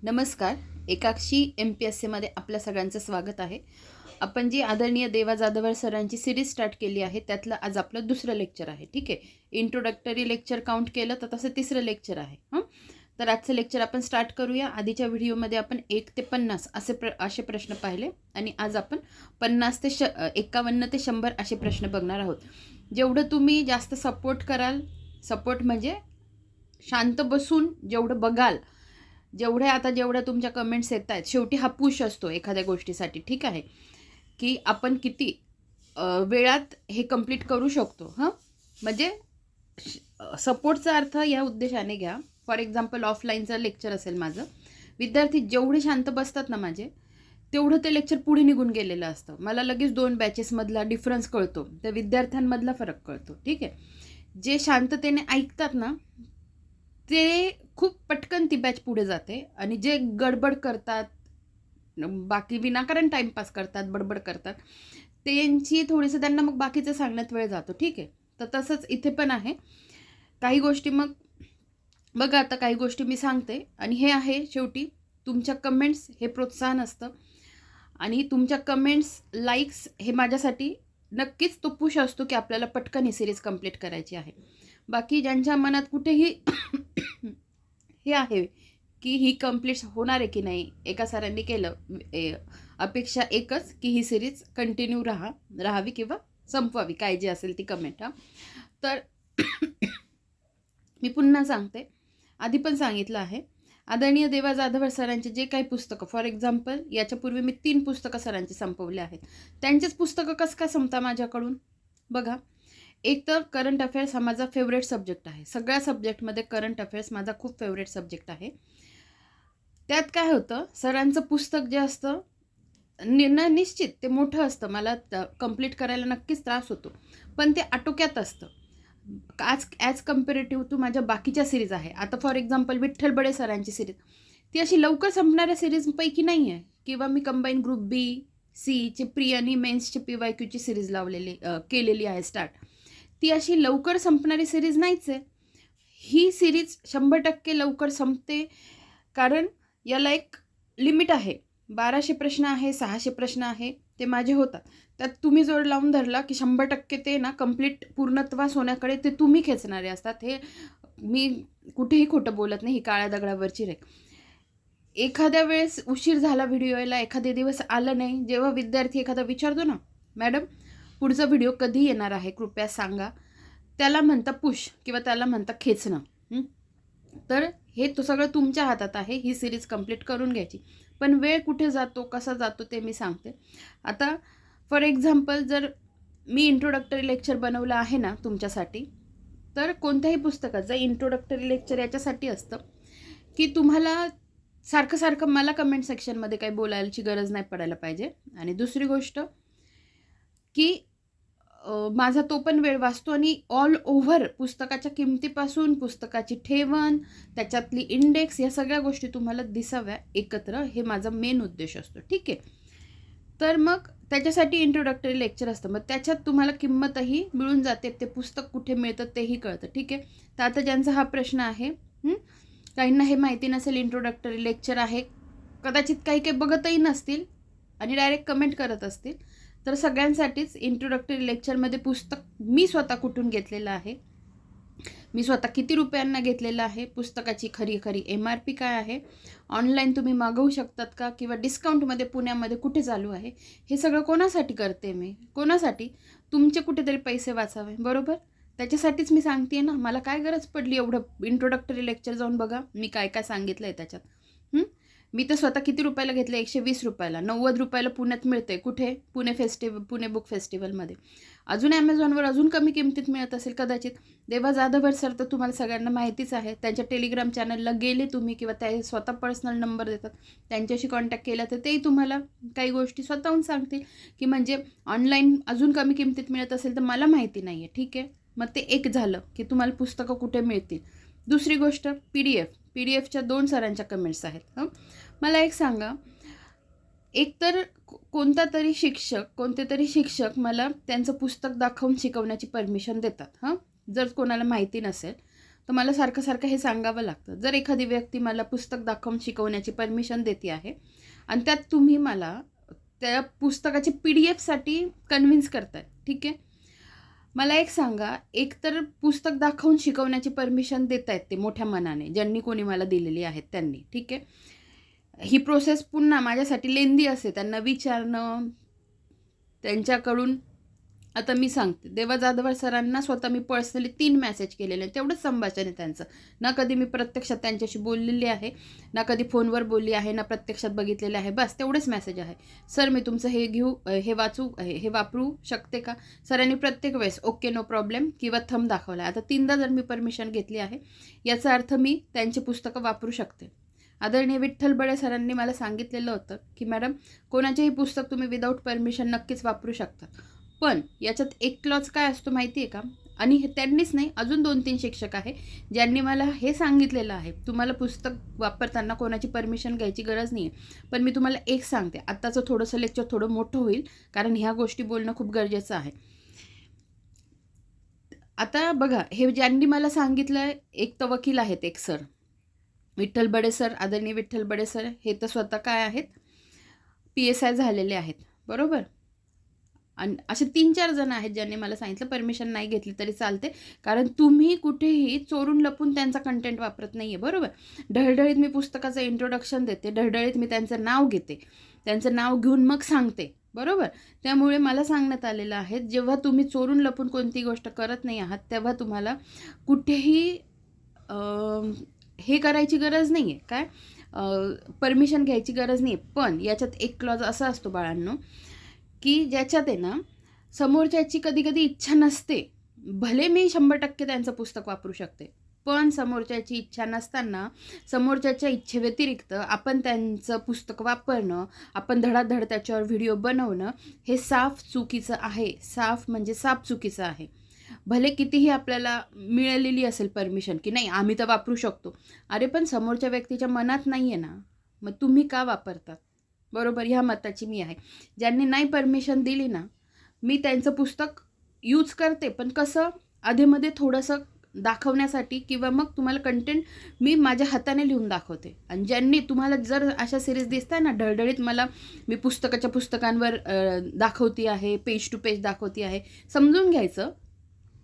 नमस्कार. एकाक्षी MPSCमध्ये आपल्या सगळ्यांचं स्वागत आहे. आपण जी आदरणीय देवा जाधवर सरांची सिरीज स्टार्ट केली आहे त्यातलं आज आपलं दुसरं लेक्चर आहे. ठीक आहे. इंट्रोडक्टरी लेक्चर काउंट केलं तर तसं तिसरं लेक्चर आहे. तर आजचं लेक्चर आपण स्टार्ट करूया. आधीच्या व्हिडिओमध्ये आपण 1 ते 50 असे प्रश्न पाहिले आणि आज आपण 50 ते 51 ते 100 असे प्रश्न बघणार आहोत. जेवढं तुम्ही जास्त सपोर्ट कराल, सपोर्ट म्हणजे शांत बसून जेवढं बघाल, जेवढ्या तुमच्या कमेंट्स येत आहेत, शेवटी हा पुश असतो एखाद्या गोष्टीसाठी. ठीक आहे, की आपण किती वेळात हे कंप्लीट करू शकतो. म्हणजे सपोर्टचा अर्थ या उद्देशाने घ्या. फॉर एक्झाम्पल ऑफलाईनचं लेक्चर असेल माझं, विद्यार्थी जेवढे शांत बसतात ना माझे, तेवढं ते लेक्चर पुढे निघून गेलेलं असतं. मला लगेच 2 बॅचेसमधला डिफरन्स कळतो, त्या विद्यार्थ्यांमधला फरक कळतो. ठीक आहे. जे शांततेने ऐकतात ना, ते खूप पटकन ती बॅच पुढे जाते आणि जे गडबड करतात, बाकी विनाकारण टाईमपास करतात, बडबड करतात, त्यांची थोडीसं त्यांना मग बाकीचं सांगण्यात वेळ जातो. ठीक आहे. तर तसंच इथे पण आहे. काही गोष्टी मग बघा, आता काही गोष्टी मी सांगते आणि हे आहे शेवटी तुमच्या कमेंट्स हे प्रोत्साहन असतं आणि तुमच्या कमेंट्स, लाईक्स हे माझ्यासाठी नक्कीच तो पुश असतो की आपल्याला पटकन ही सिरीज कंप्लीट करायची आहे. बाकी ज्यांच्या मनात कुठेही हे आहे की ही कंप्लीट होणार आहे की नाही, एका सरांनी केलं, अपेक्षा एकच की ही सिरीज कंटिन्यू राहावी किंवा संपवावी, काय जे असेल ती कमेंट. तर मी पुन्हा सांगते, आधी पण सांगितलं आहे, आदरणीय देवा जाधवर सरांचे जे काही पुस्तकं, फॉर एक्झाम्पल याच्यापूर्वी मी 3 पुस्तकं सरांची संपवली आहेत. त्यांचेच पुस्तकं कसं काय संपता माझ्याकडून? बघा, एक तर करंट अफेअर्स हा माझा फेवरेट सब्जेक्ट आहे. सगळ्या सब्जेक्टमध्ये करंट अफेअर्स माझा खूप फेवरेट सब्जेक्ट आहे. त्यात काय होतं, सरांचं पुस्तक जे असतं निश्चित ते मोठं असतं, मला कंप्लीट करायला नक्कीच त्रास होतो, पण ते आटोक्यात असतं ॲज कम्पेरेटिव्ह टू माझ्या बाकीच्या सिरीज आहे. आता फॉर एक्झाम्पल विठ्ठल बडे सरांची सिरीज, ती अशी लवकर संपणाऱ्या सिरीजपैकी नाही आहे. किंवा मी कंबाईन ग्रुप बी सीची प्री आणि मेन्सची PYQची सिरीज केलेली आहे स्टार्ट. ती अशी लवकर संपणारी सिरीज नाहीच आहे. ही सिरीज 100% लवकर संपते, कारण याला एक लिमिट आहे. 1200 प्रश्न आहे, 600 प्रश्न आहे, ते माझे होतात. त्यात तुम्ही जोर लावून धरला की 100% ते ना कंप्लीट पूर्णत्वास होण्याकडे ते तुम्ही खेचणारे असतात. हे मी कुठेही खोटं बोलत नाही, ही काळ्या दगडावरची रेख. एखाद्या वेळेस उशीर झाला व्हिडिओ यायला, एखादे दिवस आलं नाही, जेव्हा विद्यार्थी एखादा विचारतो ना, मॅडम पुढचा व्हिडिओ कधी येणार आहे, कृपया सांगा, त्याला म्हणता पुश किंवा त्याला म्हणता खेचणं. तर हे तो सगळं तुमच्या हातात आहे, ही सिरीज कंप्लीट करून घ्यायची. पण वेळ कुठे जातो, कसा जातो ते मी सांगते. आता फॉर एक्झाम्पल, जर मी इंट्रोडक्टरी लेक्चर बनवलं आहे ना तुमच्यासाठी, तर कोणत्याही पुस्तकाचं इंट्रोडक्टरी लेक्चर याच्यासाठी असतं की तुम्हाला सारखं सारखं मला कमेंट सेक्शनमध्ये काही बोलायची गरज नाही पडायला पाहिजे. आणि दुसरी गोष्ट की माझा तो पण वेळ वाचतो आणि ऑल ओव्हर पुस्तकाच्या किमतीपासून पुस्तकाची ठेवण, त्याच्यातली इंडेक्स, या सगळ्या गोष्टी तुम्हाला दिसाव्या एकत्र, हे माझा मेन उद्देश असतो. ठीक आहे. तर मग त्याच्यासाठी इंट्रोडक्टरी लेक्चर असतं, मग त्याच्यात तुम्हाला किंमतही मिळून जाते, ते पुस्तक कुठे मिळतं तेही कळतं. ठीक आहे. तर आता ज्यांचा हा प्रश्न आहे, काहींना हे माहिती नसेल इंट्रोडक्टरी लेक्चर आहे, कदाचित काही बघतही नसतील आणि डायरेक्ट कमेंट करत असतील, तर सगळ्यांसाठीच इंट्रोडक्टरी लेक्चरमध्ये पुस्तक मी स्वतः कुठून घेतलेलं आहे, मी स्वतः किती रुपयांना घेतलेलं आहे, पुस्तकाची खरी MRP काय आहे, ऑनलाईन तुम्ही मागवू शकतात का, किंवा डिस्काउंटमध्ये पुण्यामध्ये कुठे चालू आहे, हे सगळं कोणासाठी करते मी, कोणासाठी, तुमचे कुठेतरी पैसे वाचावे, बरोबर. त्याच्यासाठीच मी सांगते ना. मला काय गरज पडली एवढं इंट्रोडक्टरी लेक्चर जाऊन बघा मी काय काय सांगितलं आहे त्याच्यात. मी तर स्वतः किती रुपयाला घेतलं, 120 रुपयाला, 90 रुपयाला पुण्यात मिळते. कुठे? पुणे बुक फेस्टिवलमध्ये. अजून ॲमेझॉनवर अजून कमी किमतीत मिळत असेल कदाचित. देवा जाधवर सर तर तुम्हाला सगळ्यांना माहितीच आहे. त्यांच्या टेलिग्राम चॅनलला गेले तुम्ही, किंवा ते स्वतः पर्सनल नंबर देतात, त्यांच्याशी कॉन्टॅक्ट केला तर तेही तुम्हाला काही गोष्टी स्वतःहून सांगतील की म्हणजे ऑनलाईन अजून कमी किमतीत मिळत असेल तर मला माहिती नाही आहे. ठीक आहे. मग ते एक झालं की तुम्हाला पुस्तकं कुठे मिळतील. दुसरी गोष्ट, PDF च्या 2 सरांच्या कमेंट्स आहेत. मला एक सांगा, एकतर कोणते तरी शिक्षक मला त्यांचं पुस्तक दाखवून शिकवण्याची परमिशन देतात. जर कोणाला माहिती नसेल, तर मला सारखं सारखं हे सांगावं लागतं. जर एखादी व्यक्ती मला पुस्तक दाखवून शिकवण्याची परमिशन देते आहे आणि त्यात तुम्ही मला त्या पुस्तकाची PDF साठी कन्व्हिन्स करताय, ठीक आहे. मला एक सांगा, एक तर पुस्तक दाखवून शिकवण्याची परमिशन देत आहेत ते मोठ्या मनाने, ज्यांनी कोणी मला दिलेली आहेत त्यांनी, ठीक आहे. ही प्रोसेस पुन्हा माझ्यासाठी लेंदी असते, त्यांना विचारणं, त्यांच्याकडून. आता मी सांगते, देवा जाधवर सरांना स्वतः मी पर्सनली 3 मेसेज केलेले आहेत. तेवढंच संभाषण आहे त्यांचं. ना कधी मी प्रत्यक्षात त्यांच्याशी बोललेली आहे, ना कधी फोनवर बोलली आहे, ना प्रत्यक्षात बघितलेले आहे. बस तेवढेच मेसेज आहे. सर मी तुमचं हे घेऊ, हे वाचू, हे वापरू शकते का? सरांनी प्रत्येक वेळेस ओके नो प्रॉब्लेम किंवा थंब दाखवला. आता 3दा जर मी परमिशन घेतली आहे, याचा अर्थ मी त्यांची पुस्तकं वापरू शकते. आदरणीय विठ्ठल बळे सरांनी मला सांगितलेलं होतं की मॅडम, कोणाचेही पुस्तक तुम्ही विदाऊट परमिशन नक्कीच वापरू शकता. पण याच्यात एक क्लॉज काय असतो माहिती आहे का? आणि त्यांनीच नाही, अजून 2-3 शिक्षक आहे ज्यांनी मला हे सांगितलेलं आहे, तुम्हाला पुस्तक वापरताना कोणाची परमिशन घ्यायची गरज नाही आहे. पण मी तुम्हाला एक सांगते, आत्ताचं थोडंसं लेक्चर थोडं मोठं होईल, कारण ह्या गोष्टी बोलणं खूप गरजेचं आहे. आता बघा, हे ज्यांनी मला सांगितलं, एक तर वकील आहेत, एक सर विठ्ठल बडे सर, आदरणीय विठ्ठल बडे सर. हे तर स्वतः काय आहेत, PSI झालेले आहेत, बरोबर. आणि असे 3-4 जण आहेत ज्यांनी मला सांगितलं परमिशन नाही घेतली तरी चालते, कारण तुम्ही कुठेही चोरून लपून त्यांचा कंटेंट वापरत नाही आहे, बरोबर. ढळढळीत मी पुस्तकाचं इंट्रोडक्शन देते, ढळढळीत मी त्यांचं नाव घेते, त्यांचं नाव घेऊन मग सांगते, बरोबर. त्यामुळे मला सांगण्यात आलेलं आहे, जेव्हा तुम्ही चोरून लपून कोणती गोष्ट करत नाही आहात, तेव्हा तुम्हाला कुठेही हे करायची गरज नाही आहे, काय परमिशन घ्यायची गरज नाही आहे. पण याच्यात एक क्लॉज असा असतो बाळांनो, की ज्याच्यात आहे ना, समोरच्याची कधी कधी इच्छा नसते. भले मी 100% त्यांचं पुस्तक वापरू शकते, पण समोरच्याची इच्छा नसताना, समोरच्याच्या इच्छेव्यतिरिक्त आपण त्यांचं पुस्तक वापरणं, आपण धडाधड त्याच्यावर व्हिडिओ बनवणं, हे साफ चुकीचं आहे. साफ म्हणजे साफ चुकीचं आहे. भले कितीही आपल्याला मिळालेली असेल परमिशन, की नाही आम्ही तर वापरू शकतो. अरे पण समोरच्या व्यक्तीच्या मनात नाही आहे ना, मग तुम्ही का वापरतात? बरोबर, ह्या मताची मी आहे. ज्यांनी नाही परमिशन दिली ना, मी त्यांचं पुस्तक यूज करते, पण कसं अधेमध्ये थोडंसं दाखवण्यासाठी, किंवा मग तुम्हाला कंटेंट मी माझ्या हाताने लिहून दाखवते. आणि ज्यांनी तुम्हाला जर अशा सिरीज दिसताय ना ढळढळीत, मी पुस्तकांवर दाखवती आहे, पेज टू पेज दाखवती आहे, समजून घ्यायचं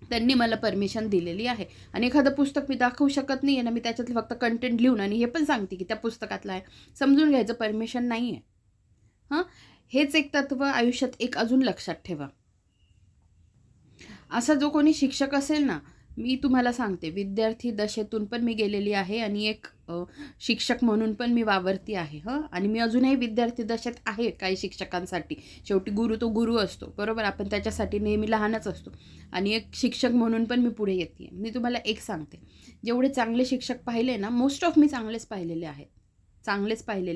त्यांनी मला परमिशन दिलेली आहे. आणि एखादं पुस्तक मी दाखवू शकत नाही आहे ना, मी त्याच्यातलं फक्त कंटेंट लिहून आणि हे पण सांगते की त्या पुस्तकातलं आहे, समजून घ्यायचं, परमिशन नाही आहे. हां, हेच एक तत्त्व आयुष्यात एक अजून लक्षात ठेवा. असा जो कोणी शिक्षक असेल ना, मी तुम्हाला सांगते, विद्यार्थी दशेतून पण मी गेलेली आहे आणि एक शिक्षक म्हणून पण मी वावरती आहे. आणि मी अजूनही विद्यार्थी दशेत आहे काही शिक्षकांसाठी. शेवटी गुरु तो गुरु असतो, बरोबर. आपण त्याच्यासाठी नेहमी लहानच असतो. आणि एक शिक्षक म्हणून पण मी पुढे येते. मी तुम्हाला एक सांगते, जेवढे चांगले शिक्षक पाहिले ना, मोस्ट ऑफ मी चांगलेच पाहिलेले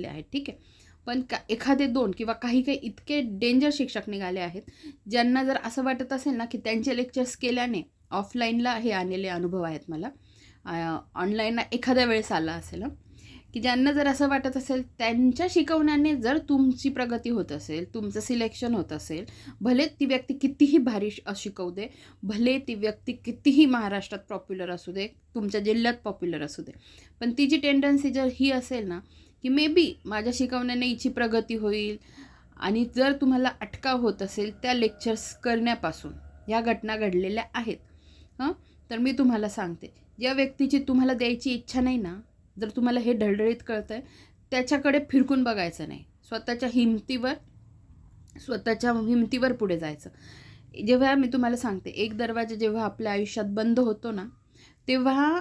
आहेत, ठीक आहे. पण एखादे 2 किंवा काही इतके डेंजर शिक्षक निघाले आहेत, ज्यांना जर असं वाटत असेल ना, की त्यांचे लेक्चर्स केल्याने ऑफलाईनला हे आलेले अनुभव आहेत मला, ऑनलाईनला एखाद्या वेळेस आला असेल, की ज्यांना जर असं वाटत असेल, त्यांच्या शिकवण्याने जर तुमची प्रगती होत असेल, तुमचं सिलेक्शन होत असेल, भले ती व्यक्ती कितीही भारी शिकवू दे, भले ती व्यक्ती कितीही महाराष्ट्रात पॉप्युलर असू दे, तुमच्या जिल्ह्यात पॉप्युलर असू दे, पण तिची टेंडन्सी जर ही असेल ना, की मे बी माझ्या शिकवण्याने हिची प्रगती होईल, आणि जर तुम्हाला अटकाव होत असेल त्या लेक्चर्स करण्यापासून, ह्या घटना घडलेल्या आहेत. तर मी तुम्हाला सांगते, ज्या व्यक्तीची तुम्हाला द्यायची इच्छा नाही ना, जर तुम्हाला हे ढळढळीत कळतं आहे, त्याच्याकडे फिरकून बघायचं नाही. स्वतःच्या हिमतीवर पुढे जायचं. जेव्हा मी तुम्हाला सांगते, एक दरवाजा जेव्हा आपल्या आयुष्यात बंद होतो ना, तेव्हा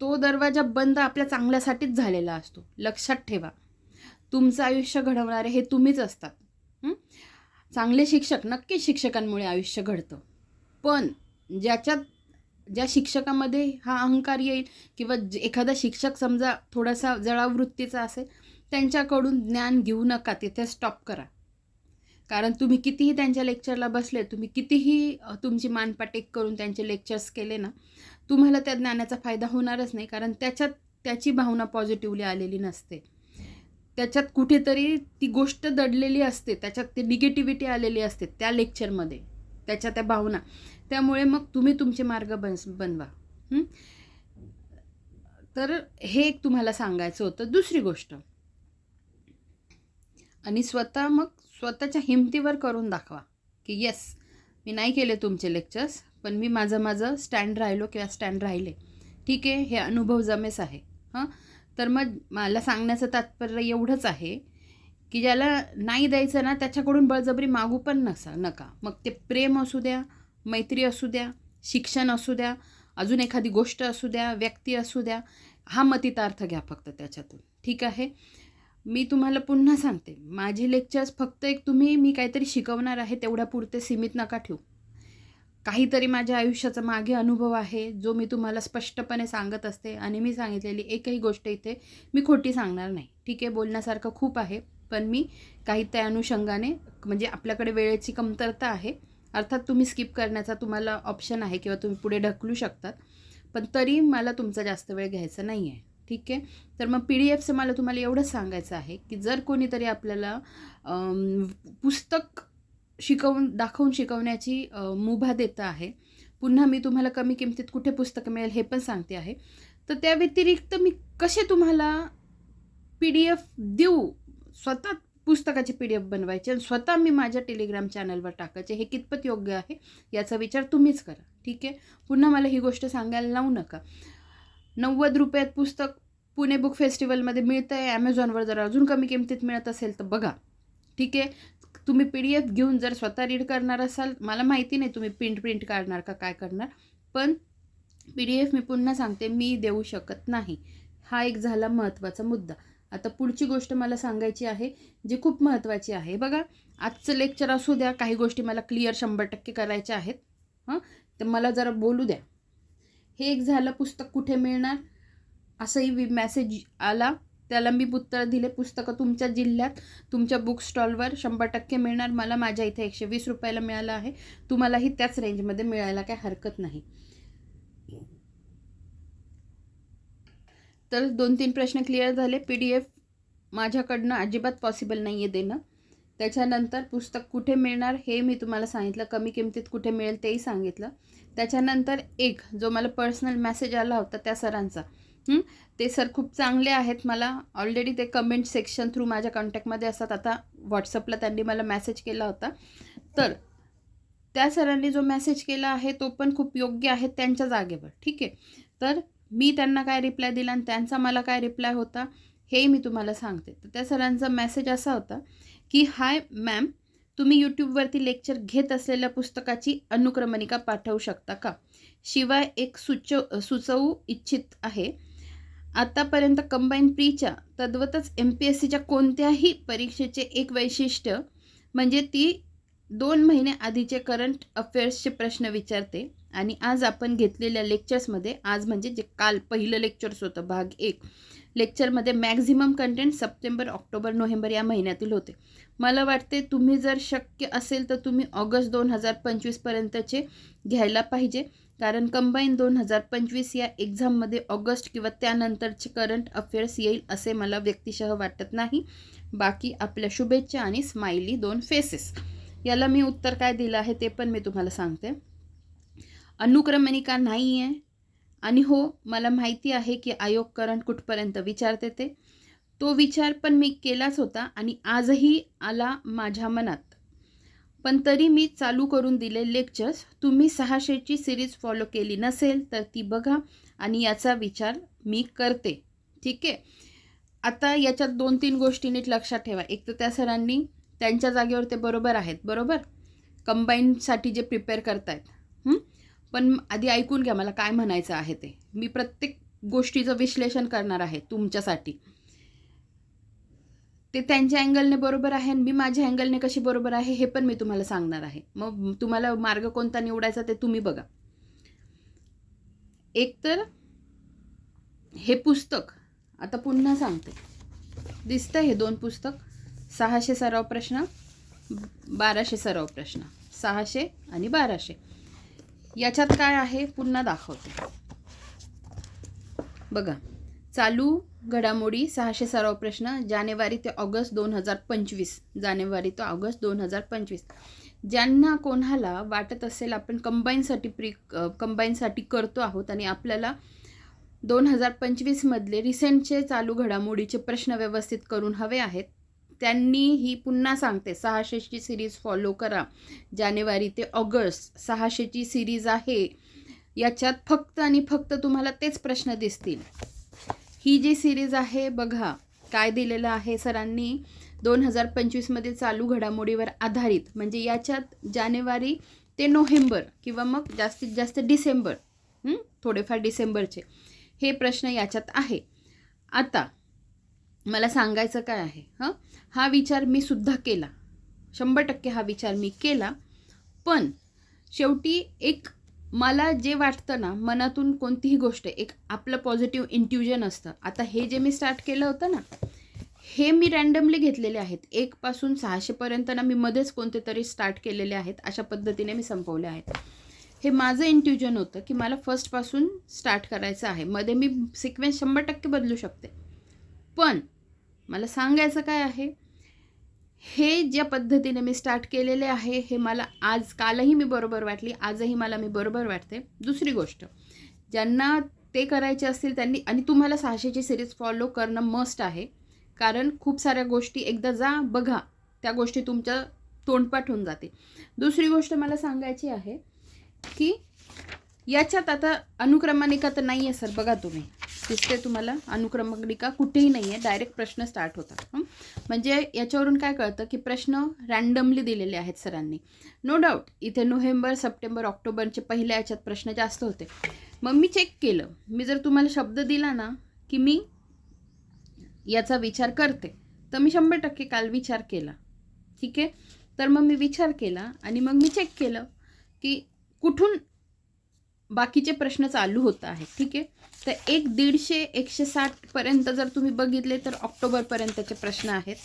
तो दरवाजा बंद आपल्या चांगल्यासाठीच झालेला असतो. लक्षात ठेवा, तुमचं आयुष्य घडवणारे हे तुम्हीच असतात. चांगले शिक्षक, नक्कीच शिक्षकांमुळे आयुष्य घडतं. पण ज्या शिक्षकामध्ये हा अहंकार येईल, किंवा एखादा शिक्षक समजा थोडासा जळाव वृत्तीचा असेल, त्यांच्याकडून ज्ञान घेऊ नका, तिथे स्टॉप करा. कारण तुम्ही कितीही त्यांच्या लेक्चरला बसले, तुम्ही कितीही तुमची मानपाटेक करून त्यांचे लेक्चर्स केले ना, तुम्हाला त्या ज्ञानाचा फायदा होणारच नाही. कारण त्याच्यात त्याची भावना पॉझिटिव्हली आलेली नसते, त्याच्यात कुठेतरी ती गोष्ट दडलेली असते, त्याच्यात ती निगेटिव्हिटी आलेली असते त्या लेक्चरमध्ये, त्या भावना. त्यामुळे मग तुम्ही तुमचे मार्ग बनवा. तर हे एक तुम्हाला सांगायचं होतं. दुसरी गोष्ट, आणि मग स्वतःच्या हिमतीवर करून दाखवा की येस, मी नाही केले तुमचे लेक्चर्स, पण मी माझं स्टँड राहिलो किंवा स्टँड राहिले, ठीक आहे, हे अनुभव जमेस आहे. हां, तर मग मला सांगण्याचं तात्पर्य एवढंच आहे की ज्याला नाही द्यायचं ना, त्याच्याकडून बळजबरी मागू पण नका. मग ते प्रेम असू द्या, मैत्री असू द्या, शिक्षण असू द्या, अजून एखादी गोष्ट असू द्या, व्यक्ती असू द्या, हा मतितार्थ घ्या फक्त त्याच्यातून, ठीक आहे. मी तुम्हाला पुन्हा सांगते, माझे लेक्चर्स फक्त मी काहीतरी शिकवणार आहे तेवढ्यापुरते सीमित नका ठेवू. काहीतरी माझ्या आयुष्याचा मागे अनुभव आहे जो मी तुम्हाला स्पष्टपणे सांगत असते, आणि मी सांगितलेली एकही गोष्ट इथे मी खोटी सांगणार नाही, ठीक आहे. बोलण्यासारखं खूप आहे, पण मी काही त्या अनुषंगाने, म्हणजे आपल्याकडे वेळेची कमतरता आहे, अर्थात तुम्ही स्किप करण्याचा तुम्हाला ऑप्शन आहे किंवा तुम्ही पुढे ढकलू शकतात, पण तरी मला तुमचा जास्त वेळ घ्यायचा नाही आहे, ठीक आहे. तर मग PDF मला तुम्हाला एवढंच सांगायचं आहे की जर कोणीतरी आपल्याला पुस्तक दाखवून शिकवण्याची मुभा देतं आहे, पुन्हा मी तुम्हाला कमी किमतीत कुठे पुस्तकं मिळेल हे पण सांगते आहे, तर त्या व्यतिरिक्त मी कसे तुम्हाला PDF देऊ, स्वतः पुस्तकाची PDF बनवायची आणि स्वतः मी माझ्या टेलिग्राम चॅनलवर टाकायचे, हे कितपत योग्य आहे याचा विचार तुम्हीच करा, ठीक आहे. पुन्हा मला ही गोष्ट सांगायला लावू नका. 90 रुपयात पुस्तक पुणे बुक फेस्टिवलमध्ये मिळतं आहे, ॲमेझॉनवर जर अजून कमी किमतीत मिळत असेल तर बघा, ठीक आहे. तुम्ही PDF घेऊन जर स्वतः रीड करणार असाल, मला माहिती नाही तुम्ही प्रिंट काढणार का काय करणार, पण PDF मी पुन्हा सांगते मी देऊ शकत नाही. हा एक झाला महत्त्वाचा मुद्दा. आता पुढची गोष्ट मला सांगायची आहे जी खूप महत्त्वाची आहे. बघा, आजचं लेक्चर असू द्या, काही गोष्टी मला क्लिअर 100% करायच्या आहेत. तर मला जरा बोलू द्या. हे एक झालं, पुस्तक कुठे मिळणार असंही मेसेज आला, त्याला मी उत्तर दिले, पुस्तकं तुमच्या जिल्ह्यात तुमच्या बुक स्टॉलवर 100% मिळणार. मला माझ्या इथे 120 रुपयाला मिळालं आहे, तुम्हालाही त्याच रेंजमध्ये मिळायला काही हरकत नाही. तर 2-3 प्रश्न क्लिअर झाले. PDF माझ्याकडनं अजिबात पॉसिबल नाही आहे देणं. त्याच्यानंतर पुस्तक कुठे मिळणार हे मी तुम्हाला सांगितलं, कमी किमतीत कुठे मिळेल तेही सांगितलं. त्याच्यानंतर एक जो मला पर्सनल मेसेज आला होता त्या सरांचा, ते सर खूप चांगले आहेत, मला ऑलरेडी ते कमेंट सेक्शन थ्रू माझ्या कॉन्टॅक्टमध्ये असतात, आता व्हॉट्सअपला त्यांनी मला मेसेज केला होता. तर त्या सरांनी जो मेसेज केला आहे तो पण खूप योग्य आहे त्यांच्या जागेवर, ठीक आहे. तर मी त्यांना काय रिप्लाय दिला आणि त्यांचा मला काय रिप्लाय होता हे मी तुम्हाला सांगते. तर त्या सरांचा मेसेज असा होता की हाय मॅम, तुम्ही यूट्यूबवरती लेक्चर घेत असलेल्या पुस्तकाची अनुक्रमणिका पाठवू शकता का? शिवाय एक सुचवू इच्छित आहे, आतापर्यंत कंबाईन प्रीच्या तद्वतच MPSCच्या कोणत्याही परीक्षेचे एक वैशिष्ट्य म्हणजे ती 2 महिने आधीचे करंट अफेअर्सचे प्रश्न विचारते, आणि आज आपण घेतलेल्या लेक्चर्समध्ये, आज म्हणजे जे काल पहिलं लेक्चर्स होतं भाग 1, लेक्चरमध्ये maximum content September, October, November या महिन्यातील होते. मला वाटते तुम्ही जर शक्य असेल तर तुम्ही ऑगस्ट 2025पर्यंतचे घ्यायला पाहिजे, कारण कंबाईन 2025 या एक्झाममध्ये ऑगस्ट किंवा त्यानंतरचे करंट अफेअर्स येईल असे मला व्यक्तिशः वाटत नाही. बाकी आपल्या शुभेच्छा आणि स्माइली 2 फेसेस. याला मी उत्तर काय दिलं आहे ते पण मी तुम्हाला सांगते. अनुक्रमणिका नाही आहे, आणि हो, मला माहिती आहे की आयोग करंट कुठपर्यंत विचारते तो विचार पण मी केलाच होता आणि आजही आला माझ्या मनात, पण तरी मी चालू करून दिले लेक्चर्स. तुम्ही 600ची सिरीज फॉलो केली नसेल तर ती बघा आणि याचा विचार मी करते, ठीक आहे. आता याच्यात 2-3 गोष्टी नीट लक्षात ठेवा. एक तर त्या सरांनी त्यांच्या जागेवर ते बरोबर आहेत, बरोबर, कंबाईनसाठी जे प्रिपेअर करतायत, पण आधी ऐकून घ्या मला काय म्हणायचं आहे ते. मी प्रत्येक गोष्टीचं विश्लेषण करणार आहे तुमच्यासाठी. ते त्यांच्या अँगलने बरोबर आहे आणि मी माझ्या अँगलने कशी बरोबर आहे हे पण मी तुम्हाला सांगणार आहे. मग तुम्हाला मार्ग कोणता निवडायचा ते तुम्ही बघा. एक तर हे पुस्तक, आता पुन्हा सांगते, दिसतं हे 2 पुस्तक, 600 सराव प्रश्न, 1200 सराव प्रश्न, 600 आणि 1200. याच्यात काय आहे पुन्हा दाखवते बघा. चालू घडामोडी 600 सराव प्रश्न जानेवारी ते ऑगस्ट 2025, जानेवारी ते ऑगस्ट 2025. ज्यांना कोणाला वाटत असेल आपण कंबाईनसाठी करतो आहोत आणि आपल्याला 2025मधले रिसेंटचे चालू घडामोडीचे प्रश्न व्यवस्थित करून हवे आहेत. त्यांनी ही पुन्हा सांगते 600ची सिरीज फॉलो करा. जानेवारी ते ऑगस्ट 600ची सिरीज आहे. याच्यात फक्त आणि फक्त तुम्हाला तेच प्रश्न दिसतील. ही जी सिरीज आहे बघा काय दिलेलं आहे सरांनी 2025मध्ये चालू घडामोडीवर आधारित, म्हणजे याच्यात जानेवारी ते नोव्हेंबर किंवा मग जास्तीत जास्त डिसेंबर, थोडेफार डिसेंबरचे हे प्रश्न याच्यात आहे. आता मला सांगायचं काय आहे, हा विचार मी सुद्धा केला, 100% हा विचार मी केला. पण शेवटी एक मला जे वाटतं ना मनातून कोणतीही गोष्ट एक आपलं पॉझिटिव्ह इंट्युजन असतं. आता हे जे मी स्टार्ट केलं होतं ना हे मी रँडमली घेतलेले आहेत. 1 पासून 600पर्यंत ना मी मध्येच कोणते तरी स्टार्ट केलेले आहेत. अशा पद्धतीने मी संपवले आहेत. हे माझं इंट्युजन होतं की मला फर्स्टपासून स्टार्ट करायचं आहे. मध्ये मी सिक्वेन्स 100% बदलू शकते. पण मला सांगायचं काय आहे, हे ज्या पद्धतीने मी स्टार्ट केलेले आहे हे मला आज कालही मी बरोबर वाटली, आजही मला मी बरोबर वाटते. दुसरी गोष्ट, ज्यांना ते करायचे असतील त्यांनी, आणि तुम्हाला 600ची सिरीज फॉलो करणं मस्ट आहे. कारण खूप साऱ्या गोष्टी एकदा जा बघा त्या गोष्टी तुमच्या तोंडपाठ होऊन जाते. दुसरी गोष्ट मला सांगायची आहे की याच्यात आता अनुक्रमणिका तर नाही आहे सर, बघा तुम्ही दिसते तुम्हाला अनुक्रमणिका कुठेही नाही आहे, डायरेक्ट प्रश्न स्टार्ट होतात. म्हणजे याच्यावरून काय कळतं की प्रश्न रँडमली दिलेले आहेत सरांनी. नो डाऊट इथे नोव्हेंबर, सप्टेंबर, ऑक्टोबरचे पहिल्या याच्यात प्रश्न जास्त होते. मग मी चेक केलं, मी जर तुम्हाला शब्द दिला ना की मी याचा विचार करते, तर मी 100% काल विचार केला. ठीक आहे, तर मग मी विचार केला आणि मग मी चेक केलं की कुठून बाकीचे प्रश्न चालू होत आहेत. ठीक आहे, तर 150-160पर्यंत जर तुम्ही बघितले तर ऑक्टोबरपर्यंतचे प्रश्न आहेत.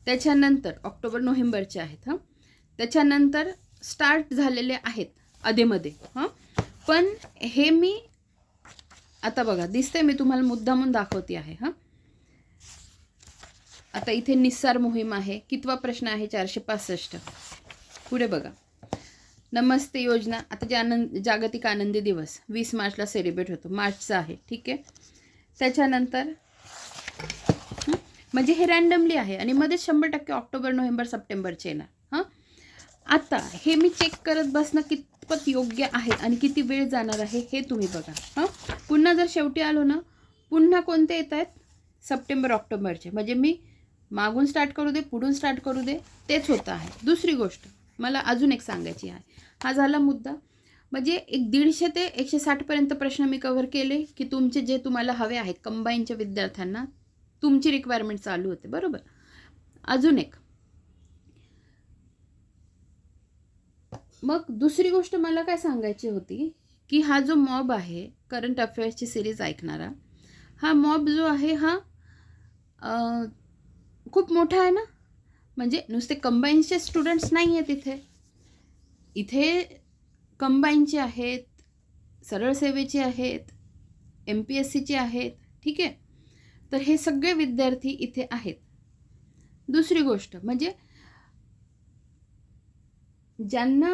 त्याच्यानंतर ऑक्टोबर नोव्हेंबरचे आहेत. त्याच्यानंतर स्टार्ट झालेले आहेत अधेमध्ये. पण हे मी आता बघा दिसते, मी तुम्हाला मुद्दामून दाखवते आहे. आता इथे निस्सार मोहीम आहे. कितवा प्रश्न आहे? 465. पुढे बघा, नमस्ते योजना. आता जागतिक आनंदी दिवस 20 मार्चला सेलिब्रेट होतो, मार्चचा आहे. ठीक आहे, त्याच्यानंतर म्हणजे हे रँडमली आहे आणि मध्ये 100% ऑक्टोबर, नोव्हेंबर, सप्टेंबरचे येणार. आता हे मी चेक करत बसणं कितपत योग्य आहे आणि किती वेळ जाणार आहे हे तुम्ही बघा. पुन्हा जर शेवटी आलो ना, पुन्हा कोणते येत आहेत? सप्टेंबर, ऑक्टोबरचे. म्हणजे मी मागून स्टार्ट करू दे, पुढून स्टार्ट करू दे, तेच होतं आहे. दुसरी गोष्ट मला अजून एक सांगायची आहे. हा झाला मुद्दा. म्हणजे 150 ते 160पर्यंत प्रश्न मी कव्हर केले की तुमचे जे तुम्हाला हवे आहेत कंबाईनच्या विद्यार्थ्यांना, तुमची रिक्वायरमेंट चालू होते. बरोबर. अजून एक मग दुसरी गोष्ट मला काय सांगायची होती की हा जो मॉब आहे करंट अफेअर्सची सिरीज ऐकणारा, हा मॉब जो आहे हा खूप मोठा आहे ना. म्हणजे नुसते कंबाईनचे स्टुडंट्स नाही आहेत इथे कंबाईनचे आहेत, सरळ सेवेचे आहेत, MPSCचे आहेत. ठीक आहे, तर हे सगळे विद्यार्थी इथे आहेत. दुसरी गोष्ट म्हणजे ज्यांना,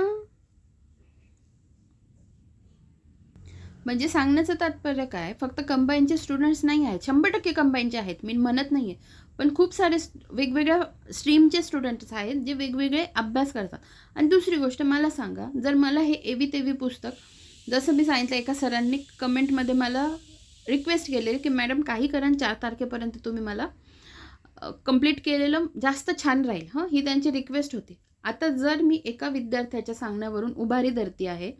म्हणजे सांगण्याचं तात्पर्य काय, फक्त कंबाईनचे स्टुडंट्स नाही आहेत, 100% कंबाईनचे आहेत, मी म्हणत नाही आहे. पण खूप सारे वेगवेगळ्या स्ट्रीमचे स्टुडंट्स आहेत जे वेगवेगळे अभ्यास करतात. आणि दुसरी गोष्ट मला सांगा, जर मला हे एवी तेवी पुस्तक, जसं मी सांगितलं एका सरांनी कमेंटमध्ये मला रिक्वेस्ट केले की मॅडम काही करा 4 तारखेपर्यंत तुम्ही मला कंप्लीट केलेलं जास्त छान राहील. ही त्यांची रिक्वेस्ट होती. आता जर मी एका विद्यार्थ्याच्या सांगण्यावरून उभारी धरती आहे,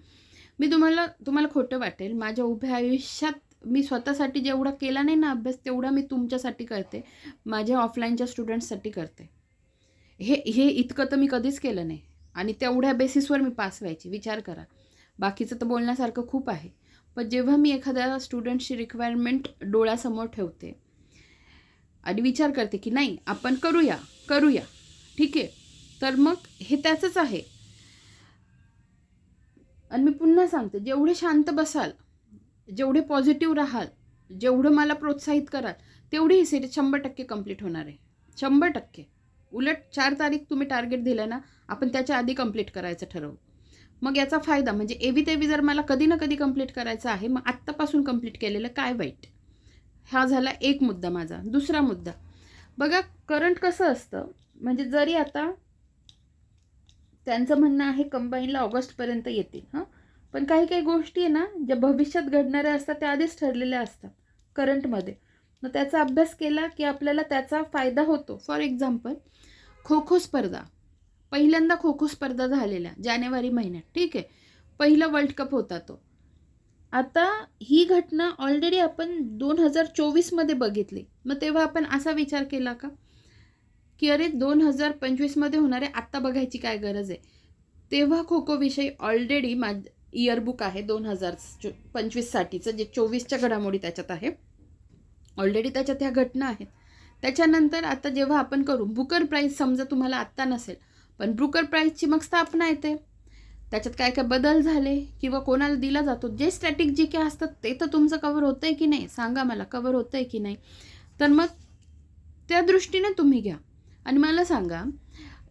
मी तुम्हाला खोटं वाटेल, माझ्या उभ्या आयुष्यात मी स्वतःसाठी जेवढा केला नाही ना अभ्यास, तेवढा मी तुमच्यासाठी करते, माझ्या ऑफलाईनच्या स्टुडंट्ससाठी करते. हे इतकं तर मी कधीच केलं नाही आणि तेवढ्या बेसिसवर मी पास व्हायची. विचार करा, बाकीचं तर बोलण्यासारखं खूप आहे. पण जेव्हा मी एखाद्या स्टुडंटची रिक्वायरमेंट डोळ्यासमोर ठेवते आणि विचार करते की नाही आपण करूया, ठीक आहे, तर मग हे त्याचंच आहे. आणि मी पुन्हा सांगते, जेवढे शांत बसाल, जेवढे पॉझिटिव्ह राहाल, जेवढं मला प्रोत्साहित कराल, तेवढी ही सिरीज 100% कंप्लीट होणार आहे. 100%. उलट 4 तारीख तुम्ही टार्गेट दिलं ना, आपण त्याच्या आधी कंप्लीट करायचं ठरवू. मग याचा फायदा म्हणजे एवी तेवी जर मला कधी ना कधी कंप्लीट करायचं आहे, मग आत्तापासून कंप्लीट केलेलं काय वाईट? हा झाला एक मुद्दा माझा. दुसरा मुद्दा बघा, करंट कसं असतं म्हणजे जरी आता त्यांचं म्हणणं आहे कंबाईनला ऑगस्टपर्यंत येतील हां, पण काही काही गोष्टी आहे ना ज्या भविष्यात घडणाऱ्या असतात त्या आधीच ठरलेल्या असतात करंटमध्ये. मग त्याचा अभ्यास केला की आपल्याला त्याचा फायदा होतो. फॉर एक्झाम्पल खो खो स्पर्धा, पहिल्यांदा खो खो स्पर्धा झालेल्या जानेवारी महिन्यात, ठीक आहे, पहिला वर्ल्ड कप होता तो. आता ही घटना ऑलरेडी आपण 2024मध्ये बघितली. मग तेव्हा आपण असा विचार केला का की अरे 2025मध्ये होणार आहे, आत्ता बघायची काय गरज आहे? तेव्हा खो खो विषयी ऑलरेडी इयरबुक आहे 2025साठीचं, जे 24च्या घडामोडी त्याच्यात आहे. ऑलरेडी त्याच्यात ह्या घटना आहेत. त्याच्यानंतर आता जेव्हा आपण करू बुकर प्राईज, समजा तुम्हाला आत्ता नसेल, पण बुकर प्राईजची मग स्थापना येते. त्याच्यात काय काय बदल झाले किंवा कोणाला दिला जातो, जे स्ट्रॅटेजी काय असतात ते तर तुमचं कव्हर होतं आहे की नाही? सांगा मला, कव्हर होतं आहे की नाही? तर मग त्या दृष्टीने तुम्ही घ्या. आणि मला सांगा,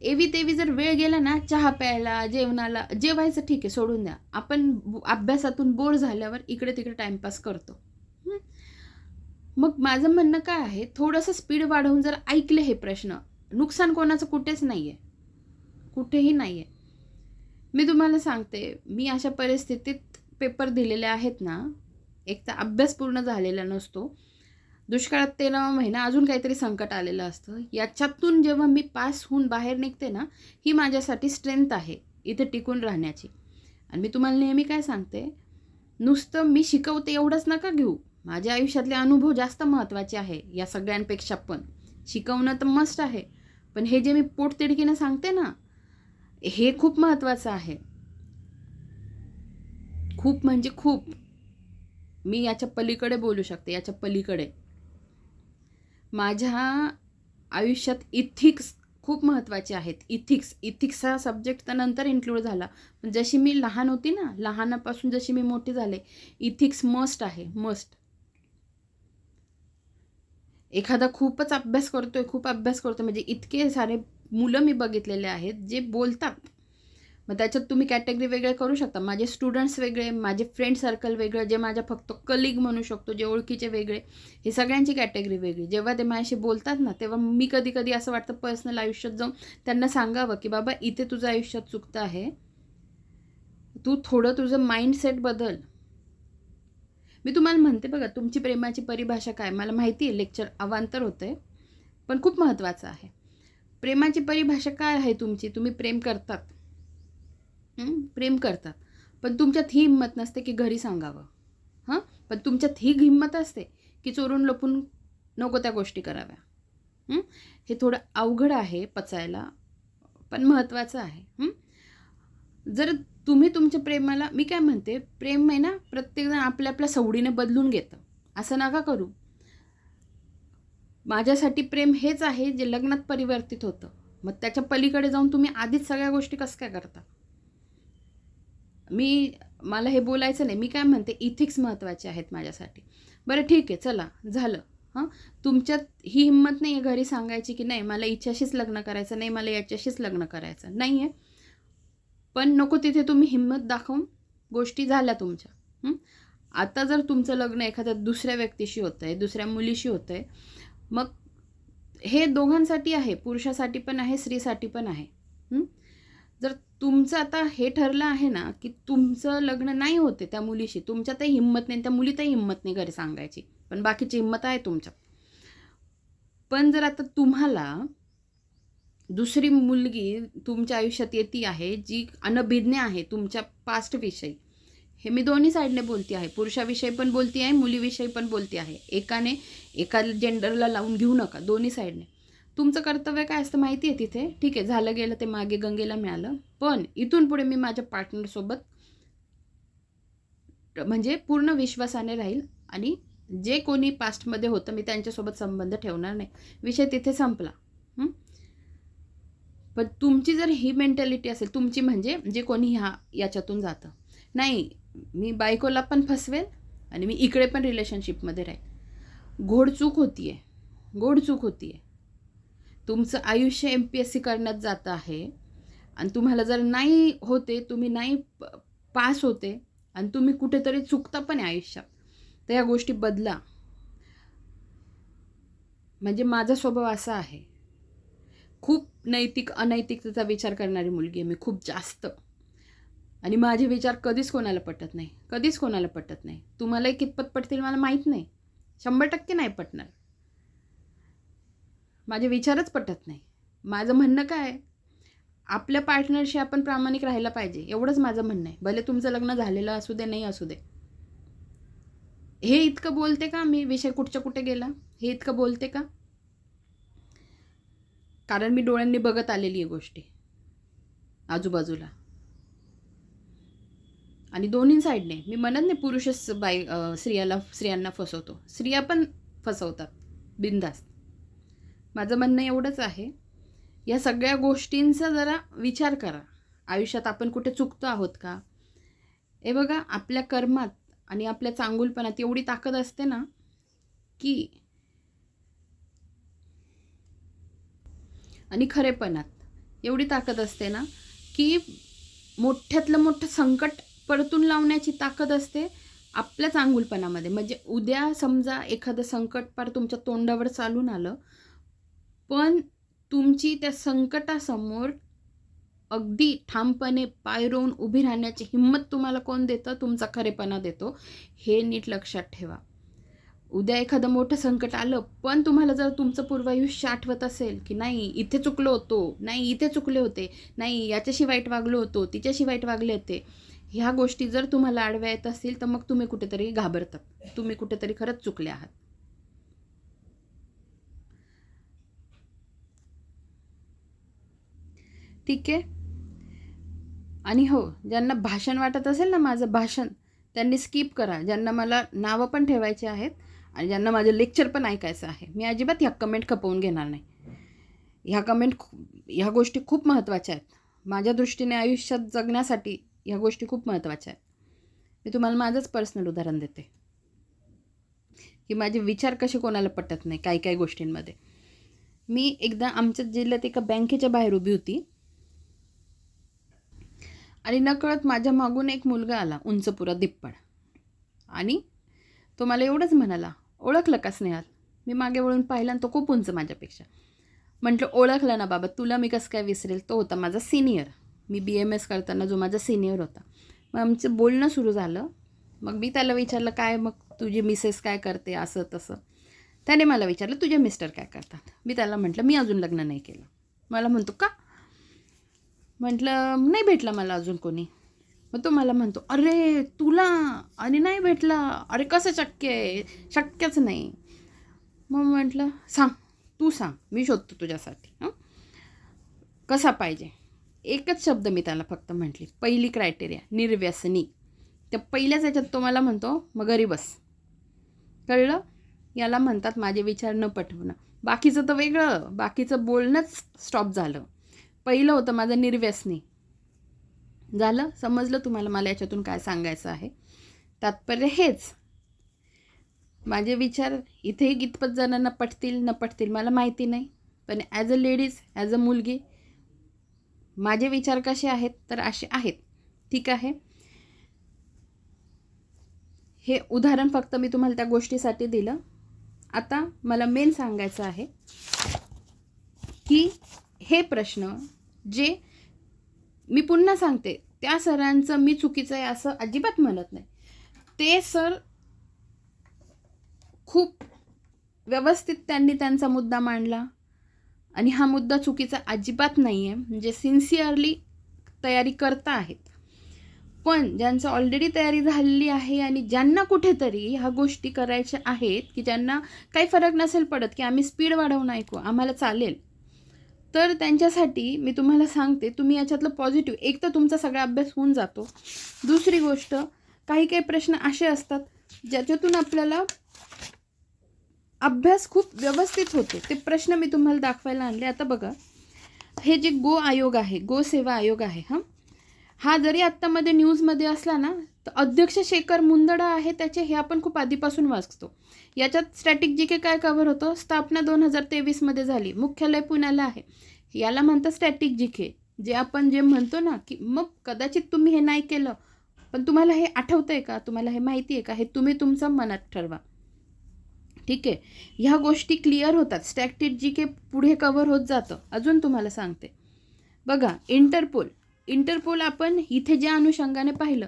एवी तेवी जर वेळ गेला ना चहा प्यायला, जेवणाला, जेवायचं ठीक आहे सोडून द्या, आपण अभ्यासातून बोर झाल्यावर इकडे तिकडे टाईमपास करतो. मग माझं म्हणणं काय आहे, थोडंसं स्पीड वाढवून जर ऐकले हे प्रश्न, नुकसान कोणाचं कुठेच नाही आहे, कुठेही नाही आहे. मी तुम्हाला सांगते, मी अशा परिस्थितीत पेपर दिलेले आहेत ना, एक तर अभ्यास पूर्ण झालेला नसतो, दुष्काळात 13वा महिना, अजून काहीतरी संकट आलेलं असतं. याच्यातून जेव्हा मी पास होऊन बाहेर निघते ना, ही माझ्यासाठी स्ट्रेंथ आहे इथे टिकून राहण्याची. आणि मी तुम्हाला नेहमी काय सांगते, नुसतं मी शिकवते एवढंच नका घेऊ, माझ्या आयुष्यातले अनुभव जास्त महत्त्वाचे आहे या सगळ्यांपेक्षा. पण शिकवणं तर मस्ट आहे, पण हे जे मी पोटतिडकीनं सांगते ना, हे खूप महत्त्वाचं आहे. खूप म्हणजे खूप. मी याच्या पलीकडे बोलू शकते, याच्या पलीकडे. माझ्या आयुष्यात इथिक्स खूप महत्त्वाचे आहेत. इथिक्स हा सब्जेक्ट तर नंतर इन्क्लूड झाला, पण जशी मी लहान होती ना, लहानापासून जशी मी मोठी झाले, इथिक्स मस्ट आहे, मस्ट. एखादा खूप अभ्यास करतोय म्हणजे इतके सारे मुलं मी बघितलेले आहेत जे बोलतात. मग त्याच्यात तुम्ही कॅटेगरी वेगळे करू शकता. माझे स्टुडंट्स वेगळे, माझे फ्रेंड सर्कल वेगळं, जे माझ्या फक्त कलिग म्हणू शकतो, जे ओळखीचे वेगळे, हे सगळ्यांची कॅटेगरी वेगळी. जेव्हा ते माझ्याशी बोलतात ना, तेव्हा मी कधी कधी असं वाटतं पर्सनल आयुष्यात जाऊन त्यांना सांगावं की बाबा इथे तुझं आयुष्यात चुकतं आहे, तू थोडं तुझं माइंडसेट बदल. मी तुम्हाला म्हणते बघा, तुमची प्रेमाची परिभाषा काय, मला माहिती आहे लेक्चर अवांतर होतंय, पण खूप महत्त्वाचं आहे. प्रेमाची परिभाषा काय आहे तुमची? तुम्ही प्रेम करतात, प्रेम करतात, पण तुमच्यात ही हिंमत नसते की घरी सांगावं. हां, पण तुमच्यात ही हिंमत असते की चोरून लपून नको त्या गोष्टी कराव्या. हे थोडं अवघड आहे पचायला, पण महत्त्वाचं आहे. जर तुम्ही तुमच्या प्रेमाला, मी काय म्हणते, प्रेम आहे ना, प्रत्येकजण आपल्या आपल्या सवडीने बदलून घेतं, असं नका करू. माझ्यासाठी प्रेम हेच आहे जे लग्नात परिवर्तित होतं. मग त्याच्या पलीकडे जाऊन तुम्ही आधीच सगळ्या गोष्टी कसं काय करता? मला हे बोलायचं नाही. मी काय म्हणते, इथिक्स महत्त्वाचे आहेत माझ्यासाठी. बरं ठीक आहे, चला झालं. हां, तुमच्यात ही हिंमत नाही आहे घरी सांगायची की नाही मला हिच्याशीच लग्न करायचं, नाही मला याच्याशीच लग्न करायचं नाही आहे, पण नको तिथे तुम्ही हिंमत दाखवून गोष्टी झाल्या तुमच्या. आता जर तुमचं लग्न एखाद्या दुसऱ्या व्यक्तीशी होतं आहे, दुसऱ्या मुलीशी होतं आहे, मग हे दोघांसाठी आहे, पुरुषासाठी पण आहे, स्त्रीसाठी पण आहे. जर तुमचं आता हे ठरलं आहे ना की तुमचं लग्न नाही होते त्या मुलीशी, तुमच्यातही हिंमत नाही, त्या मुलीतही हिंमत नाही घरी सांगायची, पण बाकीची हिंमत आहे तुमच्यात. पण जर आता तुम्हाला दुसरी मुलगी तुमच्या आयुष्यात येते आहे जी अनभिज्ञ आहे तुमच्या पास्टविषयी, हे मी दोन्ही साईडने बोलते आहे, पुरुषाविषयी पण बोलते आहे, मुलीविषयी पण बोलते आहे. एका जेंडरला लावून घेऊ नका, दोन्ही साईडने. तुमचं कर्तव्य काय असतं माहिती आहे तिथे? ठीक आहे, झालं गेलं ते मागे गंगेला मिळालं, पण इथून पुढे मी माझ्या पार्टनरसोबत म्हणजे पूर्ण विश्वासाने राहील आणि जे कोणी पास्टमध्ये होतं मी त्यांच्यासोबत संबंध ठेवणार नाही, विषय तिथे संपला. पण तुमची जर ही मेंटॅलिटी असेल तुमची, म्हणजे जे कोणी याच्यातून जातं, नाही मी बायकोला पण फसवेल आणि मी इकडे पण रिलेशनशिपमध्ये राहील, घोडचूक होती आहे. तुमचं आयुष्य MPSC करण्यात जातं आहे आणि तुम्हाला जर नाही होते, तुम्ही नाही पास होते आणि तुम्ही कुठेतरी चुकता पण आहे आयुष्यात, तर या गोष्टी बदला. म्हणजे माझा स्वभाव असा आहे, खूप नैतिक अनैतिकतेचा विचार करणारी मुलगी आहे मी, खूप जास्त. आणि माझे विचार कधीच कोणाला पटत नाही, कधीच कोणाला पटत नाही. तुम्हालाही कितपत पटतील मला माहीत नाही, 100% नाही पटणार. माझे विचारच पटत नाही. माझं म्हणणं काय आहे, आपल्या पार्टनरशी आपण प्रामाणिक राहायला पाहिजे, एवढंच माझं म्हणणं आहे. भले तुमचं लग्न झालेलं असू दे, नाही असू दे. हे इतकं बोलते का मी, विषय कुठच्या कुठे गेला, हे इतकं बोलते का? कारण मी डोळ्यांनी बघत आलेली आहे गोष्टी आजूबाजूला. आणि दोन्ही साईडने, मी म्हणत नाही पुरुषच स्त्रियांना फसवतो, स्त्रिया पण फसवतात बिनधास्त. माझं म्हणणं एवढंच आहे, या सगळ्या गोष्टींचा जरा विचार करा. आयुष्यात आपण कुठे चुकतो आहोत का? हे बघा, आपल्या कर्मात आणि आपल्या चांगुलपणात एवढी ताकद असते ना, की आणि खरेपणात एवढी ताकद असते ना, की मोठ्यातलं मोठं संकट परतून लावण्याची ताकद असते आपल्या चांगुलपणामध्ये. म्हणजे उद्या समजा एखादं संकट पार तुमच्या तोंडावर चालून आलं, पण तुमची त्या संकटासमोर अगदी ठामपणे पाय रोवून उभी राहण्याची हिंमत तुम्हाला कोण देतं? तुमचा खरेपणा देतो. हे नीट लक्षात ठेवा. उद्या एखादं मोठं संकट आलं, पण तुम्हाला जर तुमचं पूर्वायुष्य आठवत असेल, की नाही इथे चुकलो होतो, नाही इथे चुकले होते, नाही याच्याशी वाईट वागलो होतो, तिच्याशी वाईट वागले होते, ह्या गोष्टी जर तुम्हाला आडव्या येत असतील, तर मग तुम्ही कुठेतरी घाबरतात, तुम्ही कुठेतरी खरंच चुकले आहात. ठीक आहे. आणि हो, ज्यांना भाषण वाटत असेल ना माझं भाषण, त्यांनी स्किप करा. ज्यांना मला नावं पण ठेवायची आहेत आणि ज्यांना माझं लेक्चर पण ऐकायचं आहे, मी अजिबात ह्या कमेंट खपवून घेणार नाही. ह्या गोष्टी खूप महत्त्वाच्या आहेत. माझ्या दृष्टीने आयुष्यात जगण्यासाठी ह्या गोष्टी खूप महत्त्वाच्या आहेत. मी तुम्हाला माझंच पर्सनल उदाहरण देते, की माझे विचार कसे कोणाला पटत नाही काही काही गोष्टींमध्ये. मी एकदा आमच्या जिल्ह्यात एका बँकेच्या बाहेर उभी होती आणि नकळत माझ्या मागून एक मुलगा आला, उंचपुरा दिप्पड. आणि तो मला एवढंच म्हणाला, ओळखलं का स्नेहल? मी मागे वळून पाहिलं आणि तो खूप उंच माझ्यापेक्षा. म्हटलं ओळखलं ना बाबा, तुला मी कसं काय विसरेल? तो होता माझा सिनियर. मी BMS करताना जो माझा सिनियर होता. मग आमचं बोलणं सुरू झालं. मग मी त्याला विचारलं, काय मग तुझी मिसेस काय करते, असं तसं. त्याने मला विचारलं, तुझे मिस्टर काय करतात? मी त्याला म्हटलं, मी अजून लग्न नाही केलं. मला म्हणतो, का? म्हटलं, नाही भेटला मला अजून कोणी. मग तो मला म्हणतो, अरे तुला आणि नाही भेटला, अरे कसं शक्य आहे? शक्यच नाही. मग म्हटलं, सांग, तू सांग, मी शोधतो तुझ्यासाठी. कसा पाहिजे? एकच शब्द मी त्याला फक्त म्हटली, पहिली क्रायटेरिया, निर्व्यसनी. त्या पहिल्याच याच्यात तो मला म्हणतो, मग घरी बस. कळलं? याला म्हणतात माझे विचार न पटवणं. बाकीचं तर वेगळं, बाकीचं बोलणंच स्टॉप झालं. पहिलं होतं माझं निर्व्यसनी. झालं? समजलं तुम्हाला मला याच्यातून काय सांगायचं आहे? तात्पर्य हेच, माझे विचार इथेही कितपत जणांना पटतील न पटतील मला माहिती नाही, पण as a ladies, as a मुलगी, माझे विचार कसे आहेत तर असे आहेत. ठीक आहे. हे उदाहरण फक्त मी तुम्हाला त्या गोष्टीसाठी दिलं. आता मला मेन सांगायचं आहे की हे प्रश्न जे मी पुन्हा सांगते, त्या सरांचं मी चुकीचं आहे असं अजिबात म्हणत नाही. ते सर खूप व्यवस्थित त्यांनी त्यांचा मुद्दा मांडला आणि हा मुद्दा चुकीचा अजिबात नाही आहे. म्हणजे सिन्सिअरली तयारी करता आहेत. पण ज्यांचं ऑलरेडी तयारी झालेली आहे आणि ज्यांना कुठेतरी ह्या गोष्टी करायच्या आहेत, की ज्यांना काही फरक नसेल पडत की आम्ही स्पीड वाढवून ऐकू, आम्हाला चालेल, तर त्यांच्यासाठी मी तुम्हाला सांगते, तुम्ही याच्यातलं पॉझिटिव्ह, एक तर तुमचा सगळा अभ्यास होऊन जातो. दुसरी गोष्ट, काही काही प्रश्न असे असतात ज्याच्यातून आपल्याला अभ्यास खूप व्यवस्थित होतो. ते प्रश्न मी तुम्हाला दाखवायला आणले. आता बघा, हे जे गो आयोग आहे, गो सेवा आयोग आहे, हा जरी आत्तामध्ये न्यूजमध्ये असला ना, तर अध्यक्ष शेखर मुंदडा आहे त्याचे, हे आपण खूप आधीपासून वाचतो. याच्यात स्टॅटिक GK काय कव्हर होतं? स्थापना 2023 झाली, मुख्यालय पुण्याला आहे, याला म्हणतात स्टॅटिक GK. जे आपण जे म्हणतो ना, की मग कदाचित तुम्ही हे नाही केलं, पण तुम्हाला हे आठवतंय का, तुम्हाला हे माहिती आहे का, हे तुम्ही तुमचं मनात ठरवा. ठीक आहे. ह्या गोष्टी क्लिअर होतात. स्टॅटिक जी के पुढे कव्हर होत जातं. अजून तुम्हाला सांगते बघा, इंटरपोल आपण इथे ज्या अनुषंगाने पाहिलं,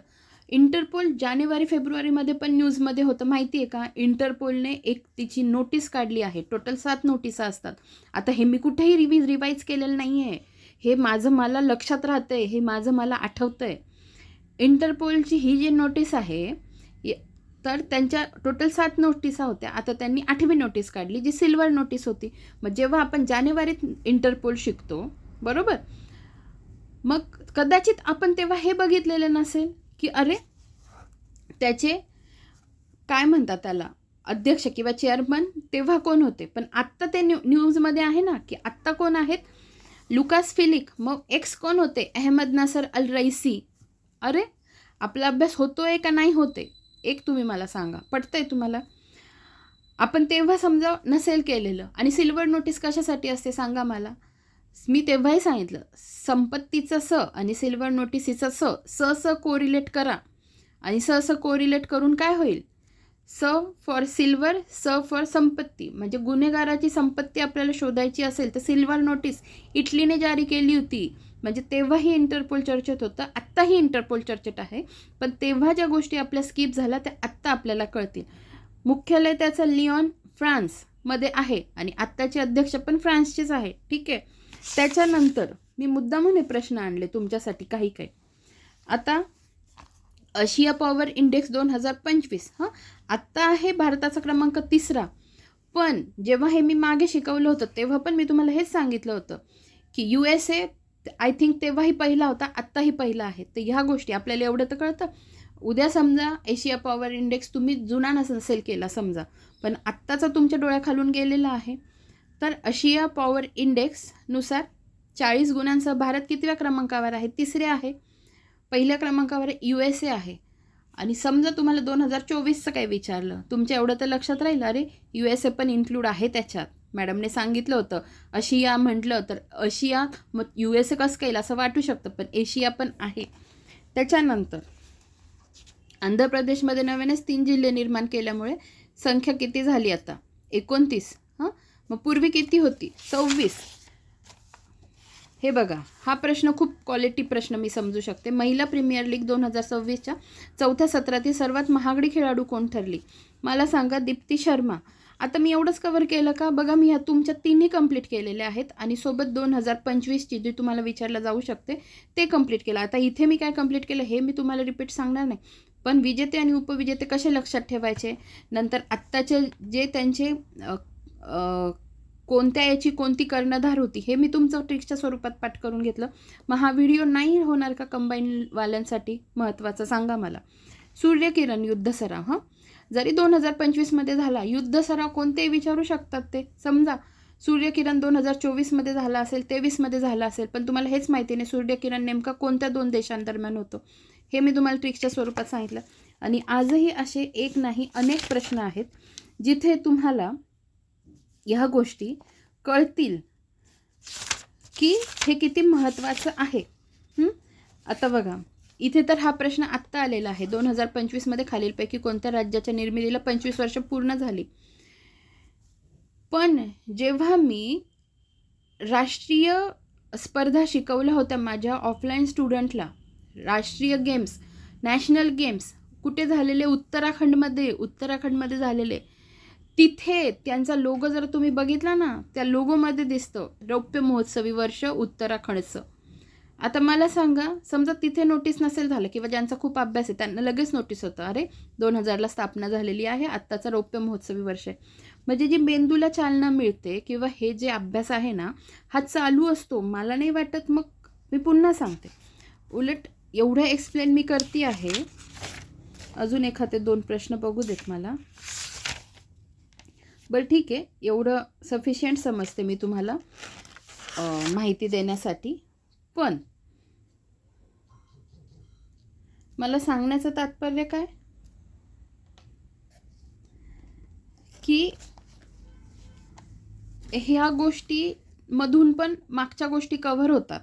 इंटरपोल जानेवारी फेब्रुवारीमध्ये पण न्यूजमध्ये होतं, माहिती आहे का. इंटरपोलने एक तिची नोटीस काढली आहे. टोटल 7 नोटिसा असतात. आता हे मी कुठेही रिवाईज केलेलं नाही आहे, हे माझं मला लक्षात राहतंय, हे माझं मला आठवतंय. इंटरपोलची ही जी नोटीस आहे, तर त्यांच्या टोटल 7 नोटिसा होत्या. आता त्यांनी 8वी नोटीस काढली, जी सिल्वर नोटीस होती. मग जेव्हा आपण जानेवारीत इंटरपोल शिकतो, बरोबर, मग कदाचित आपण तेव्हा हे बघितलेलं नसेल की अरे त्याचे काय म्हणतात त्याला, अध्यक्ष किंवा चेअरमन तेव्हा कोण होते. पण आत्ता ते न्यूजमध्ये आहे ना, की आत्ता कोण आहेत, लुकास फिलिक. मग एक्स कोण होते, अहमद नासर अल रईसी. अरे आपला अभ्यास होतोय का नाही होते, एक तुम्ही मला सांगा, पटतंय तुम्हाला. आपण तेव्हा समजा नसेल केलेलं. आणि सिल्वर नोटीस कशासाठी असते सांगा मला. मी तेव्हाही सांगितलं, संपत्तीचं स आणि सिल्वर नोटिसीचं स कोरिलेट करा. आणि स कोरिलेट करून काय होईल, स फॉर सिल्वर, स फॉर संपत्ती. म्हणजे गुन्हेगाराची संपत्ती आपल्याला शोधायची असेल तर सिल्वर नोटीस इटलीने जारी केली होती. म्हणजे तेव्हाही इंटरपोल चर्चेत होतं, आत्ताही इंटरपोल चर्चेत आहे. पण तेव्हा ज्या गोष्टी आपल्या स्किप झाल्या त्या आत्ता आपल्याला कळतील. मुख्यालय त्याचं लिऑन फ्रान्समध्ये आहे आणि आत्ताचे अध्यक्ष पण फ्रान्सचेच आहे. ठीक आहे. त्याच्यानंतर मी मुद्दामून हे प्रश्न आणले तुमच्यासाठी काही. आता आशिया पॉवर इंडेक्स 2025, हां, आत्ता आहे भारताचा क्रमांक 3रा. पण जेव्हा हे मी मागे शिकवलं होतं तेव्हा पण मी तुम्हाला हेच सांगितलं होतं की USA आय थिंक तेव्हाही पहिला होता, आत्ताही पहिला आहे. तर ह्या गोष्टी आपल्याला एवढं तर कळतं. उद्या समजा एशिया पॉवर इंडेक्स तुम्ही जुना नसेल केला समजा, पण आत्ताचा तुमच्या डोळ्याखालून गेलेला आहे. तर आशिया पॉवर इंडेक्सनुसार 40 गुणांसह भारत कितव्या क्रमांकावर आहे, 3रे आहे. पहिल्या क्रमांकावर USA आहे. आणि समजा तुम्हाला 2024चं काय विचारलं, तुमच्या एवढं तर लक्षात राहील, अरे USA पण इन्क्लूड आहे त्याच्यात. मॅडमने सांगितलं होतं आशिया म्हटलं तर आशिया, मग USA कसं काही असं वाटू शकतं, पण एशिया पण आहे. त्याच्यानंतर आंध्र प्रदेशमध्ये नव्यानेच 3 जिल्हे निर्माण केल्यामुळे संख्या किती झाली आता, 29. हां, मग पूर्वी किती होती, 26. हे बघा, हा प्रश्न खूप क्वालिटी प्रश्न मी समजू शकते. महिला प्रीमियर लीग 2026च्या 4थ्या सत्रातील सर्वात महागडी खेळाडू कोण ठरली, मला सांगा. दीप्ती शर्मा. आता मी एवढंच कव्हर केलं का बघा, मी ह्या तुमच्या 3ही कंप्लीट केलेल्या आहेत आणि सोबत 2025ची जी तुम्हाला विचारलं जाऊ शकते ते कंप्लीट केलं. आता इथे मी काय कंप्लीट केलं हे मी तुम्हाला रिपीट सांगणार नाही, पण विजेते आणि उपविजेते कसे लक्षात ठेवायचे, नंतर आत्ताचे जे त्यांचे कोणत्या याची कोणती कर्णधार होती हे मी तुमचं ट्रिक्सच्या स्वरूपात पाठ करून घेतलं. मग हा व्हिडिओ नाही होणार का कंबाईनवाल्यांसाठी महत्त्वाचा, सांगा मला. सूर्यकिरण युद्ध सराव, हां, जरी 2025मध्ये झाला युद्ध सराव, कोणतेही विचारू शकतात ते. समजा सूर्यकिरण 2024मध्ये झाला असेल, 23मध्ये झाला असेल, पण तुम्हाला हेच माहिती नाही सूर्यकिरण नेमका कोणत्या 2 देशांदरम्यान होतो, हे मी तुम्हाला ट्रिक्सच्या स्वरूपात सांगितलं. आणि आजही असे एक नाही अनेक प्रश्न आहेत जिथे तुम्हाला ह्या गोष्टी कळतील की हे किती महत्त्वाचं आहे. आता बघा, इथे तर हा प्रश्न आत्ता आलेला आहे. 2025मध्ये खालीलपैकी कोणत्या राज्याच्या निर्मितीला 25 वर्ष पूर्ण झाली. पण जेव्हा मी राष्ट्रीय स्पर्धा शिकवल्या होत्या माझ्या ऑफलाईन स्टुडंटला, राष्ट्रीय गेम्स, नॅशनल गेम्स कुठे झालेले, उत्तराखंडमध्ये झालेले. तिथे त्यांचा लोगो जर तुम्ही बघितला ना, त्या लोगोमध्ये दिसतं रौप्य महोत्सवी वर्ष उत्तराखंडचं. आता मला सांगा, समजा तिथे नोटीस नसेल झालं किंवा ज्यांचा खूप अभ्यास आहे त्यांना लगेच नोटीस होतं, अरे 2000ला स्थापना झालेली आहे, आत्ताचा रौप्य महोत्सवी वर्ष आहे. म्हणजे जी मेंदूला चालना मिळते किंवा हे जे अभ्यास आहे ना हा चालू असतो. मला नाही वाटत, मग मी पुन्हा सांगते, उलट एवढं एक्सप्लेन मी करते आहे. अजून एखादे 2 प्रश्न बघू देत मला. बरं ठीक आहे, एवढं सफिशियंट समजते मी तुम्हाला माहिती देण्यासाठी. पण मला सांगण्याचं तात्पर्य काय की ह्या गोष्टी मधून पण मागच्या गोष्टी कव्हर होतात.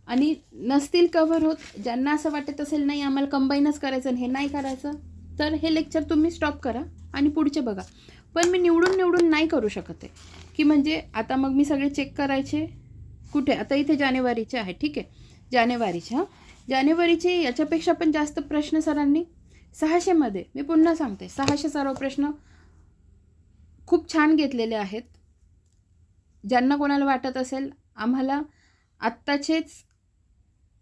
आणि नसतील कव्हर होत, ज्यांना असं वाटत असेल नाही आम्हाला कंबाईनच करायचं आणि हे नाही करायचं, तर हे लेक्चर तुम्ही स्टॉप करा आणि पुढचे बघा. पण मी निवडून नाही करू शकत आहे की म्हणजे आता मग मी सगळे चेक करायचे कुठे. आता इथे जानेवारीचे आहे, ठीक आहे, जानेवारीचे. जानेवारीचे याच्यापेक्षा पण जास्त प्रश्न सरांनी 600मध्ये, मी पुन्हा सांगते 600 सर्व प्रश्न खूप छान घेतलेले आहेत. ज्यांना कोणाला वाटत असेल आम्हाला आत्ताचेच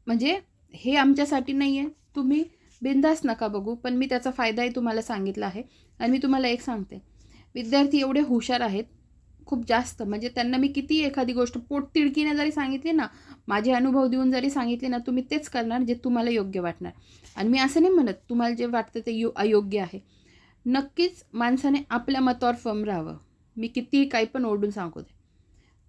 म्हणजे हे आमच्यासाठी नाही आहे, तुम्ही बिंदास नका बघू, पण मी त्याचा फायदाही तुम्हाला सांगितला आहे. आणि मी तुम्हाला एक सांगते, विद्यार्थी एवढे हुशार आहेत खूप जास्त, म्हणजे त्यांना मी किती एखादी गोष्ट पोटतिडकीने जरी सांगितली ना, माझे अनुभव देऊन जरी सांगितले ना, तुम्ही तेच करणार जे तुम्हाला योग्य वाटणार. आणि मी असं नाही म्हणत तुम्हाला जे वाटतं ते अयोग्य आहे. नक्कीच माणसाने आपल्या मतावर फर्म राहावं. मी कितीही काही पण ओरडून सांगू दे,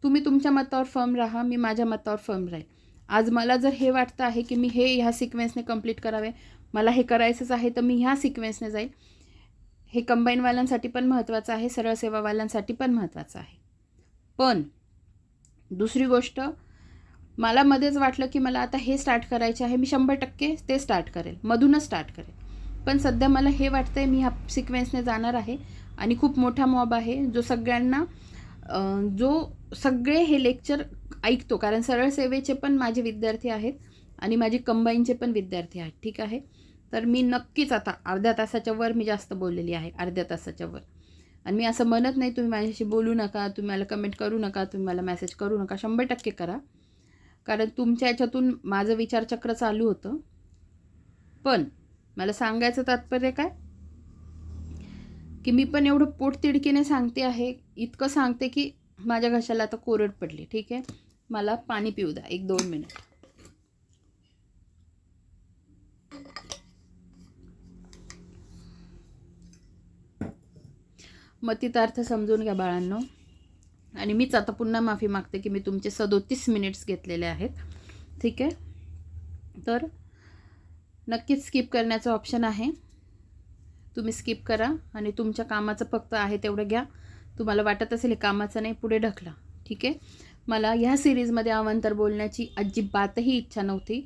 तुम्ही तुमच्या मतावर फर्म राहा, मी माझ्या मतावर फर्म राहील. आज मला जर हे वाटतं आहे की मी हे ह्या सिक्वेन्सने कंप्लीट करावे, मला हे करायचंच आहे, तर मी ह्या सिक्वेन्सने जाईल. हे कंबाईनवाल्यांसाठी पण महत्त्वाचं आहे, सरळ सेवावाल्यांसाठी पण महत्त्वाचं आहे. पण दुसरी गोष्ट, मला मध्येच वाटलं की मला आता हे स्टार्ट करायचे आहे, मी 100% ते स्टार्ट करेल, मधूनच स्टार्ट करेल. पण सध्या मला हे वाटतं आहे मी ह्या सिक्वेन्सने जाणार आहे आणि खूप मोठा मॉब आहे जो सगळ्यांना जो सगळे हे लेक्चर ऐकतो, कारण सरळ सेवेचे पण माझे विद्यार्थी आहेत आणि माझे कंबाईनचे पण विद्यार्थी आहेत, ठीक आहे. तर मी नक्कीच आता अर्ध्या तासाच्या वर मी जास्त बोललेली आहे, अर्ध्या तासाच्या वर. आणि मी असं म्हणत नाही तुम्ही माझ्याशी बोलू नका, तुम्ही मला कमेंट करू नका, तुम्ही मला मेसेज करू नका, 100% करा, कारण तुमच्या याच्यातून माझं विचारचक्र चालू होतं. पण मला सांगायचं तात्पर्य काय की मी पण एवढं पोटतिडकीने सांगते आहे, इतकं सांगते की माझ्या घशाला आता कोरड पडली, ठीक आहे. मला पाणी पिऊ द्या 1-2 मिनिट. मतितार्थ समजून घ्या बाळांनो. आणि मीच आता पुन्हा माफी मागते की मी तुमचे 37 मिनिट्स घेतलेले आहेत, ठीक आहे. तर नक्कीच स्किप करण्याचं ऑप्शन आहे, तुम्ही स्किप करा आणि तुमच्या कामाचं फक्त आहे तेवढं घ्या. तुम्हाला वाटत असेल हे कामाचं नाही, पुढे ढकला, ठीक आहे. मला ह्या सिरीजमध्ये अवांतर बोलण्याची अजिबातही इच्छा नव्हती,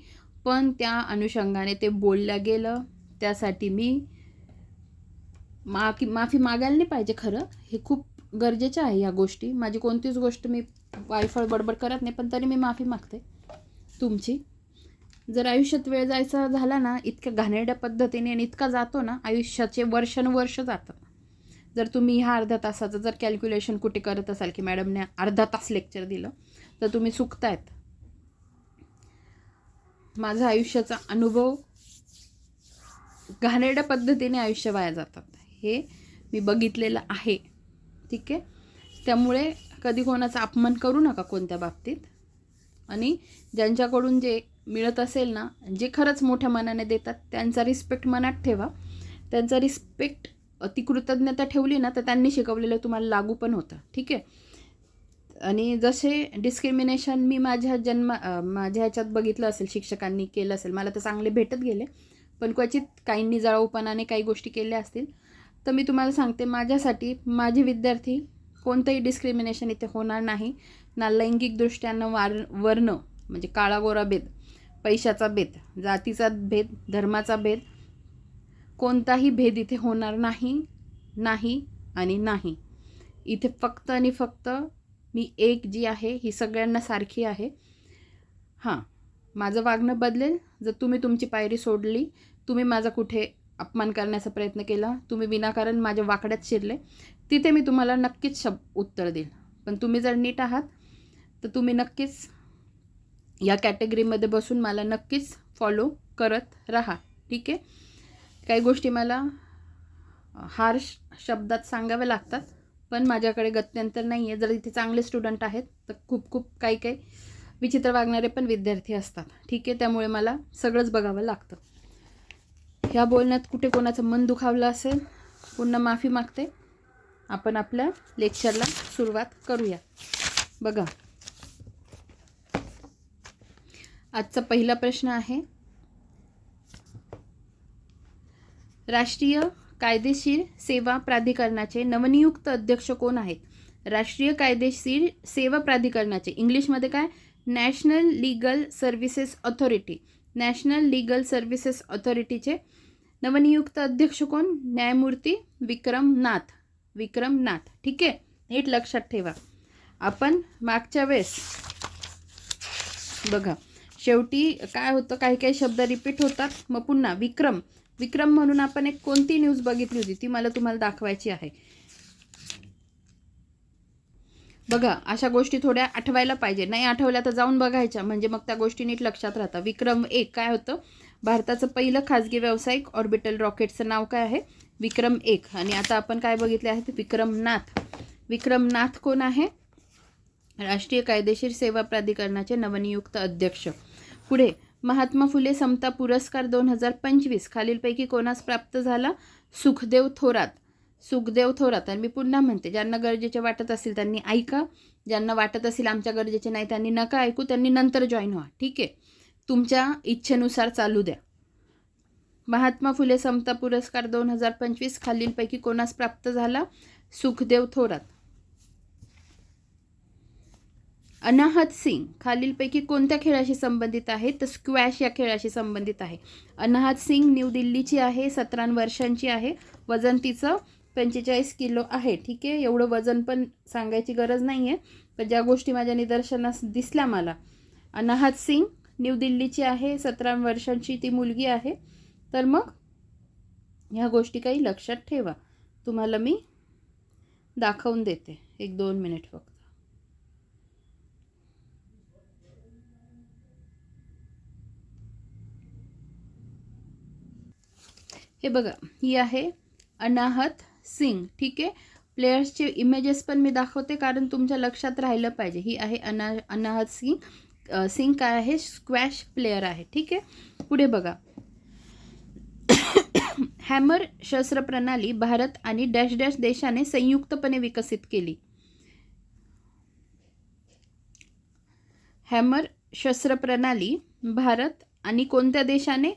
पण त्या अनुषंगाने ते बोललं गेलं, त्यासाठी मी माफी मागायला नाही पाहिजे खरं, हे खूप गरजेचं आहे ह्या गोष्टी. माझी कोणतीच गोष्ट मी वायफळ बडबड करत नाही, पण तरी मी माफी मागते तुमची. जर आयुष्यात वेळ जायचा झाला ना इतक्या घाणेरड्या पद्धतीने आणि इतका जातो ना, आयुष्याचे वर्षानुवर्ष जातात. जर तुम्ही ह्या अर्ध्या तासाचं जर कॅल्क्युलेशन कुठे करत असाल की मॅडमने अर्धा तास लेक्चर दिलं, तर तुम्ही चुकतायत. माझा आयुष्याचा अनुभव, घाणेरड्या पद्धतीने आयुष्य वाया जातात हे मी बघितलेलं आहे, ठीक आहे. त्यामुळे कधी कोणाचा अपमान करू नका कोणत्या बाबतीत. आणि ज्यांच्याकडून जे मिळत असेल ना, जे खरंच मोठ्या मनाने देतात, त्यांचा रिस्पेक्ट मनात ठेवा. त्यांचा रिस्पेक्ट, ती कृतज्ञता ठेवली ना, तर त्यांनी शिकवलेलं तुम्हाला लागू पण होतं, ठीक आहे. आणि जसे डिस्क्रिमिनेशन मी माझ्या ह्याच्यात बघितलं असेल, शिक्षकांनी केलं असेल, मला तर चांगले भेटत गेले, पण क्वचित काहींनी जळाऊपणाने काही गोष्टी केल्या असतील. तर मी तुम्हाला सांगते, माझ्यासाठी माझे विद्यार्थी कोणतंही डिस्क्रिमिनेशन इथे होणार नाही. ना लैंगिकदृष्ट्यानं वर्ण म्हणजे काळा गोरा भेद, पैशाचा भेद, जातीचा भेद, धर्माचा भेद, कोणताही भेद इथे होणार नाही, नाही आणि नाही. इथे फक्त आणि फक्त मी एक जी आहे ही सगळ्यांना सारखी आहे. हां, माझं वागणं बदलेल जर तुम्ही तुमची पायरी सोडली, तुम्ही माझा कुठे अपमान करण्याचा प्रयत्न केला, तुम्ही विनाकारण माझ्या वाकड्यात शिरले, तिथे मी तुम्हाला नक्कीच उत्तर देईल. पण तुम्ही जर नीट आहात तर तुम्ही नक्कीच या कॅटेगरीमध्ये बसून मला नक्कीच फॉलो करत राहा, ठीक आहे. काही गोष्टी मला हार्श शब्दात सांगाव्या लागतात, पण माझ्याकडे गत्यंतर नाही आहे. जर इथे चांगले स्टुडंट आहेत तर खूप खूप काही विचित्र वागणारे पण विद्यार्थी असतात, ठीक आहे. त्यामुळे मला सगळंच बघावं लागतं. ह्या बोलण्यात कुठे कोणाचं मन दुखावलं असेल, पुन्हा माफी मागते. आपण आपल्या लेक्चरला सुरुवात करूया. बघा, आजचा पहिला प्रश्न आहे, राष्ट्रीय कायदेशीर सेवा प्राधिकरणाचे नवनियुक्त अध्यक्ष कोण आहेत? राष्ट्रीय कायदेशीर सेवा प्राधिकरणाचे, इंग्लिशमध्ये काय, national legal services authority, national legal services ऑथॉरिटीचे नवनियुक्त अध्यक्ष कोण, न्यायमूर्ती विक्रम नाथ. ठीक आहे, नीट लक्षात ठेवा. आपण मागच्या वेळेस बघा शेवटी काय होतं, काही शब्द रिपीट होतात, मग पुन्हा विक्रम म्हणून आपण एक कोणती न्यूज बघितली होती ती मला तुम्हाला दाखवायची आहे. बघा अशा गोष्टी थोड्या आठवायला पाहिजे, नाही आठवल्या तर जाऊन बघायच्या, म्हणजे मग त्या गोष्टी नीट लक्षात राहतात. विक्रम 1 काय होतं, भारताचं पहिलं खाजगी व्यावसायिक ऑर्बिटल रॉकेटचं नाव काय आहे, विक्रम 1. आणि आता आपण काय बघितले आहे, विक्रम नाथ कोण आहे, राष्ट्रीय कायदेशीर सेवा प्राधिकरणाचे नवनियुक्त अध्यक्ष. पुढे महात्मा फुले समता पुरस्कार 2025 खालीलपैकी कोणास प्राप्त झाला, सुखदेव थोरात. आणि मी पुन्हा म्हणते, ज्यांना गरजेचे वाटत असेल त्यांनी ऐका, ज्यांना वाटत असेल आमच्या गरजेचे नाही त्यांनी नका ऐकू, त्यांनी नंतर जॉईन व्हा. ठीक आहे, तुमच्या इच्छेनुसार चालू द्या. महात्मा फुले समता पुरस्कार 2025 खालीलपैकी कोणास प्राप्त झाला, सुखदेव थोरात. अनाहत सिंग खालीलपैकी कोणत्या खेळाशी संबंधित आहे, तर स्क्वॅश या खेळाशी संबंधित आहे. अनाहत सिंग न्यू दिल्लीची आहे, 17 वर्षांची आहे, वजन तिचं 45 किलो आहे. ठीक आहे, एवढं वजन पण सांगायची गरज नाही आहे, पण ज्या गोष्टी माझ्या निदर्शनास दिसल्या मला. अनाहत सिंग न्यू दिल्लीची आहे, 17 वर्षांची ती मुलगी आहे. तर मग ह्या गोष्टी काही लक्षात ठेवा. तुम्हाला मी दाखवून देते, 1-2 मिनिट फक्त. हे बघा, ही आहे अनाहत सिंग. ठीक आहे, प्लेयर्सचे इमेजेस पण मी दाखवते कारण तुमच्या लक्षात राहिलं पाहिजे. ही आहे अनाहत सिंग काय आहे, स्क्वॅश प्लेयर आहे. ठीक आहे, पुढे बघा, हॅमर शस्त्र प्रणाली भारत आणि डॅश डॅश देशाने संयुक्तपणे विकसित केली. हॅमर शस्त्र प्रणाली भारत आणि कोणत्या देशाने,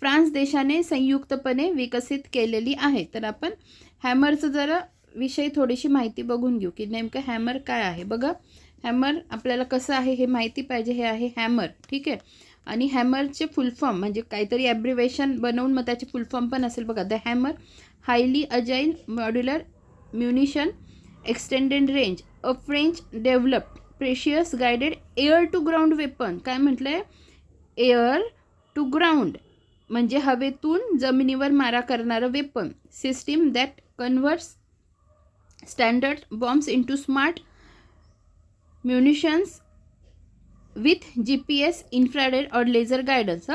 फ्रान्स देशाने संयुक्तपणे विकसित केलेली आहे. तर आपण हॅमरचं जरा विषयी थोडीशी माहिती बघून घेऊ की नेमकं हॅमर काय आहे. बघा, हॅमर आपल्याला कसं आहे हे माहिती पाहिजे. हे आहे हॅमर. ठीक आहे, आणि हॅमरचे फुल फॉर्म म्हणजे काहीतरी ॲब्रिवेशन बनवून मग त्याचे फुल फॉर्म पण असेल. बघा, the hammer highly agile modular munition extended range a French developed precious guided air to ground weapon. काय म्हटलं आहे, एअर टू ग्राउंड म्हणजे हवेतून जमिनीवर मारा करणारं weapon system that converts standard bombs into smart munitions with GPS, infrared or laser guidance,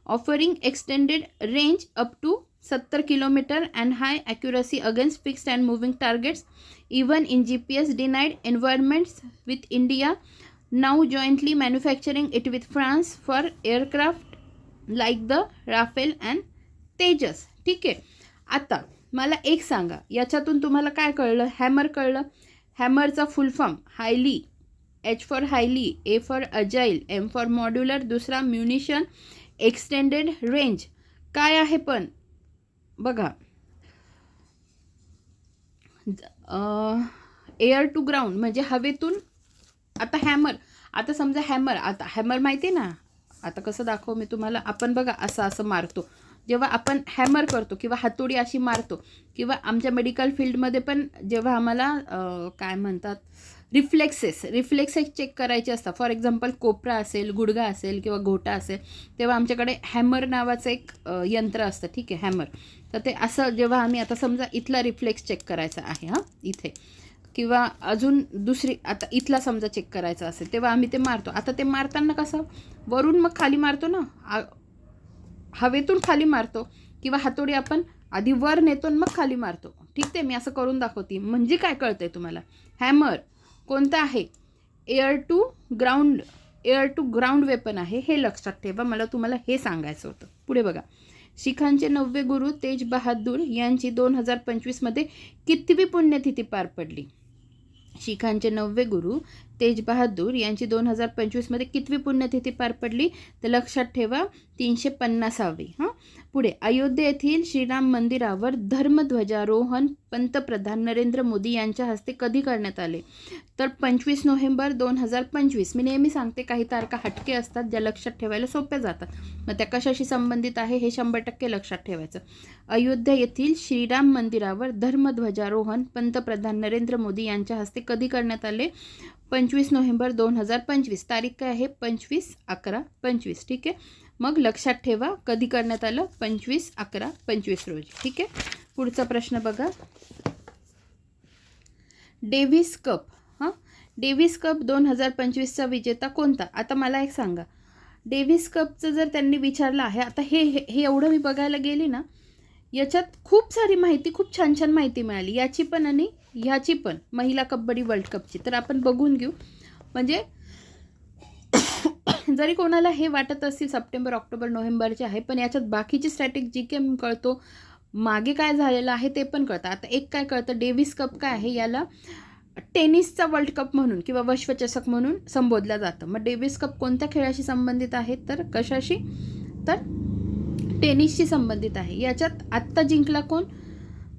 offering extended range up to 70 km and high accuracy against fixed and moving targets, even in GPS denied environments. With India now jointly manufacturing it with France for aircraft like the Rafale and Tejas. ठीक आहे, आता मला एक सांगा, याच्यातून तुम्हाला काय कळलं, हॅमर कळलं. हॅमरचा full form highly, H for highly, A for agile, M for modular, दुसरा म्युनिशन एक्सटेंडेड रेंज. काय आहे पण बघा, एअर टू ग्राउंड म्हणजे हवेतून. आता हॅमर, आता समजा हॅमर, आता हॅमर माहिती आहे ना, आता कसं दाखवू मी तुम्हाला. आपण बघा असं मारतो, जेव्हा आपण हॅमर करतो किंवा हातोडी अशी मारतो, किंवा आमच्या मेडिकल फील्डमध्ये पण जेव्हा आम्हाला काय म्हणतात रिफ्लेक्सेस चेक करायचे असतात. फॉर एक्झाम्पल कोपरा असेल, गुडघा असेल किंवा घोटा असेल, तेव्हा आमच्याकडे हॅमर नावाचं एक यंत्र असतं. ठीक आहे, हॅमर. तर ते असं जेव्हा आम्ही आता समजा इथला रिफ्लेक्स चेक करायचा आहे इथे, किंवा अजून दुसरी आता इथला समजा चेक करायचा असेल, तेव्हा आम्ही ते मारतो. आता ते मारताना कसं वरून मग खाली मारतो ना, हवेतून खाली मारतो, किंवा हातोडी आपण आधी वर नेतो मग खाली मारतो. ठीक आहे, मी असं करून दाखवते. म्हणजे काय कळतंय तुम्हाला, हॅमर कोणतं आहे, एअर टू ग्राउंड वेपन आहे. हे लक्षात ठेवा, मला तुम्हाला हे सांगायचं होतं. पुढे बघा, शिखांचे 9वे गुरु तेज बहादूर यांची 2025 मध्ये कितवी पुण्यतिथी पार पडली. शिखांचे 9वे गुरु तेज बहादूर यांची 2025मध्ये कितवी पुण्यतिथी पार पडली? तर लक्षात ठेवा 350वी. पुढे अयोध्या येथील श्रीराम मंदिरावर धर्मध्वजारोहण पंतप्रधान नरेंद्र मोदी यांच्या हस्ते कधी करण्यात आले? तर 25 नोव्हेंबर 2025. मी नेहमी सांगते काही तारखा हटके असतात ज्या लक्षात ठेवायला सोप्या जातात. मग त्या कशाशी संबंधित आहे हे 100% लक्षात ठेवायचं. अयोध्या येथील श्रीराम मंदिरावर धर्मध्वजारोहण पंतप्रधान नरेंद्र मोदी यांच्या हस्ते कधी करण्यात आले? 25 नोव्हेंबर 2025. तारीख काय आहे? 25/11/25. ठीक आहे. मग लक्षात ठेवा कधी करण्यात आलं? 25/11/25 रोजी. ठीक आहे. पुढचा प्रश्न बघा. डेव्हिस कप डेव्हिस कप 2025चा विजेता कोणता? आता मला एक सांगा, डेव्हिस कपचं जर त्यांनी विचारलं आहे, आता हे एवढं मी बघायला गेली ना, याच्यात खूप सारी माहिती, खूप छान छान माहिती मिळाली, याची पण आणि ह्याची पण, महिला कबड्डी वर्ल्ड कपची. तर आपण बघून घेऊ. म्हणजे जरी कोणाला हे वाटत असतील सप्टेंबर, ऑक्टोबर, नोव्हेंबरचे आहे, पण याच्यात बाकीची स्ट्रॅटेजी जी कळतो, मागे काय झालेलं आहे ते पण कळतं. आता एक काय कळतं, डेव्हिस कप काय आहे, याला टेनिसचा वर्ल्ड कप म्हणून किंवा विश्वचषक म्हणून संबोधलं जातं. मग डेव्हिस कप कोणत्या खेळाशी संबंधित आहे? तर कशाशी? तर टेनिसशी संबंधित आहे. याच्यात आत्ता जिंकला कोण?